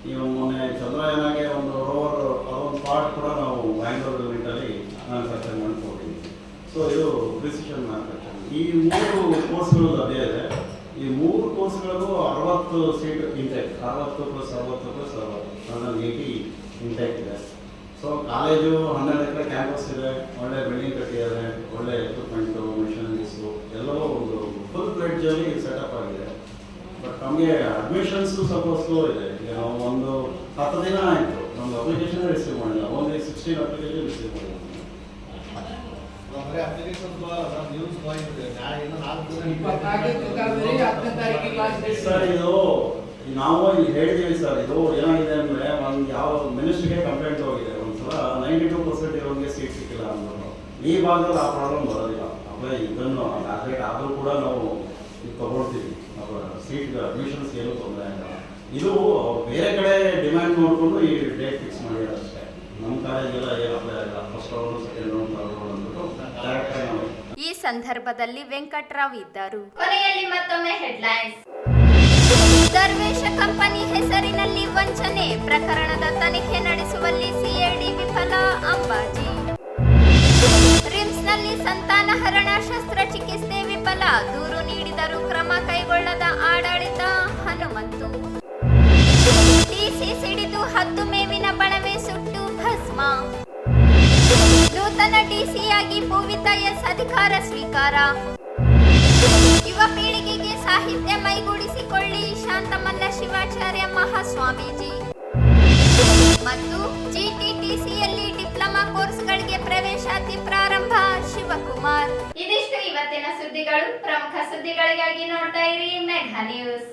S14: ಈಗ ಮೊನ್ನೆ ಚಂದ್ರಯಾನಗೆ ಒಂದು ರೋವರ್ ಅದೊಂದು ಪಾರ್ಟ್ ಕೂಡ ನಾವು ಬ್ಯಾಂಗ್ಳೂರು ಯೂನಿಟಲ್ಲಿ ಮ್ಯಾನುಫ್ಯಾಕ್ಚರಿಂಗ್ ಮಾಡ್ಕೊಡ್ತೀವಿ. ಸೊ ಇದು ಪ್ರಿಸಿಷನ್ ಮ್ಯಾನುಫ್ಯಾಕ್ಚರಿಂಗ್. ಈ 3 ಕೋರ್ಸ್ಗಳು ಲಭ್ಯ ಇದೆ. ಈ 3 ಕೋರ್ಸ್ಗಳಿಗೂ 60 ಸೀಟ್ ಇಂಟೆಕ್, 60 + 60 + 60 180 ಇಂಟೆಕ್ ಇದೆ. ಸೊ ಕಾಲೇಜು 12 ಎಕರೆ ಕ್ಯಾಂಪಸ್ ಇದೆ, ಒಳ್ಳೆ ಬಿಲ್ಡಿಂಗ್ ಕಟ್ಟಿದ್ದಾರೆ, ಒಳ್ಳೆ ಎಕ್ವಿಪ್ಮೆಂಟು, ಮಿಷನರೀಸು ಎಲ್ಲವೂ ಒಂದು ಫುಲ್ ಫ್ಲೆಡ್ಜಲ್ಲಿ ಸೆಟಪ್ ಆಗಿದೆ. ಬಟ್ ನಮಗೆ ಅಡ್ಮಿಷನ್ಸು ಸ್ವಲ್ಪ ಸ್ಲೋ ಇದೆ. ಈಗ ನಾವು ಒಂದು 10 ದಿನ ಆಯಿತು ನಮ್ಗೆ ಅಪ್ಲಿಕೇಶನ್ ರಿಸೀವ್ ಮಾಡಿಲ್ಲ, ಓನ್ಲಿ 16 ಅಪ್ಲಿಕೇಶನ್ ರಿಸೀವ್ ಮಾಡಿಲ್ಲ. ಸರ್ ಇದು ನಾವು ಇಲ್ಲಿ ಹೇಳಿದ್ದೀವಿ ಸರ್, ಇದು ಏನಾಗಿದೆ ಅಂದರೆ ಒಂದು ಯಾವ ಮಿನಿಸ್ಟ್ರಿಗೆ ಕಂಪ್ಲೇಂಟ್ ಹೋಗಿದೆ ಒಂದ್ಸಲ, 92% ಇರೋರಿಗೆ ಸೀಟ್ ಸಿಕ್ಕಿಲ್ಲ ಅಂದ್ಬಿಟ್ಟು. ಈ ಭಾಗದಲ್ಲಿ ಆ ಪ್ರಾಬ್ಲಮ್ ಬರೋದಿಲ್ಲ. ಆಮೇಲೆ ಇದನ್ನು ಗ್ರಾಜುಯೇಟ್ ಆದರೂ ಕೂಡ ನಾವು ಇದು ತಗೊಳ್ತೀವಿ, ಸೀಟ್ ಅಡ್ಮಿಷನ್ಸ್ ಏನೂ ತೊಂದರೆ ಇಲ್ಲ. ಇದು ಬೇರೆ ಕಡೆ ಡಿಮ್ಯಾಂಡ್ ನೋಡಿಕೊಂಡು ಈ ಡೇಟ್ ಫಿಕ್ಸ್ ಮಾಡಿರೋದು ಅಷ್ಟೇ. ನಮ್ಮ ಕಾಲೇಜೆಲ್ಲ ಏನು ಅಪ್ಲೈ ಆಗಿಲ್ಲ. First round, second round, third round ಅಂದ್ಬಿಟ್ಟು ಡೈರೆಕ್ಟಾಗಿ ನಾವು.
S3: ಈ ಸಂದರ್ಭದಲ್ಲಿ ವೆಂಕಟರಾವ್ ಇದ್ದರು. ಕೊನೆಯಲ್ಲಿ ಮತ್ತೊಮ್ಮೆ ಹೆಡ್ಲೈನ್ಸ್. ದರ್ವೇಶ ಕಂಪನಿ ಹೆಸರಿನಲ್ಲಿ ವಂಚನೆ ಪ್ರಕರಣದ ತನಿಖೆ ನಡೆಸುವಲ್ಲಿ ಸಿಐಡಿ ವಿಫಲ, ಅಂಬಾಜಿ. ರಿಮ್ಸ್ನಲ್ಲಿ ಸಂತಾನಹರಣ ಶಸ್ತ್ರಚಿಕಿತ್ಸೆ ವಿಫಲ, ದೂರು ನೀಡಿದರೂ ಕ್ರಮ ಕೈಗೊಳ್ಳದ ಆಡಳಿತ, ಹನುಮಂತು. ಡಿಸಿ ಸಿಡಿದು 10 ಮೇವಿನ ಬಣವೆ ಸುಟ್ಟು ಭಸ್ಮ. ನೂತನ ಡಿಸಿಯಾಗಿ ಪೂವಿತ ಎಸ್ ಅಧಿಕಾರ ಸ್ವೀಕಾರ. ಯುವ ಪೀಳಿಗೆಗೆ ಸಾಹಿತ್ಯ ಮೈಗೂಡಿಸಿಕೊಳ್ಳಿ, ಶಾಂತಮಲ್ಲ ಶಿವಾಚಾರ್ಯ ಮಹಾಸ್ವಾಮೀಜಿ. ಮತ್ತು ಜಿಟಿಟಿಸಿಯಲ್ಲಿ ಡಿಪ್ಲೊಮಾ ಕೋರ್ಸ್ಗಳಿಗೆ ಪ್ರವೇಶಾತಿ ಪ್ರಾರಂಭ, ಶಿವಕುಮಾರ್. ಇದಿಷ್ಟು ಇವತ್ತಿನ ಸುದ್ದಿಗಳು. ಪ್ರಮುಖ ಸುದ್ದಿಗಳಿಗಾಗಿ ನೋಡ್ತಾ ಇರಿ ಮೆಘಾ ನ್ಯೂಸ್.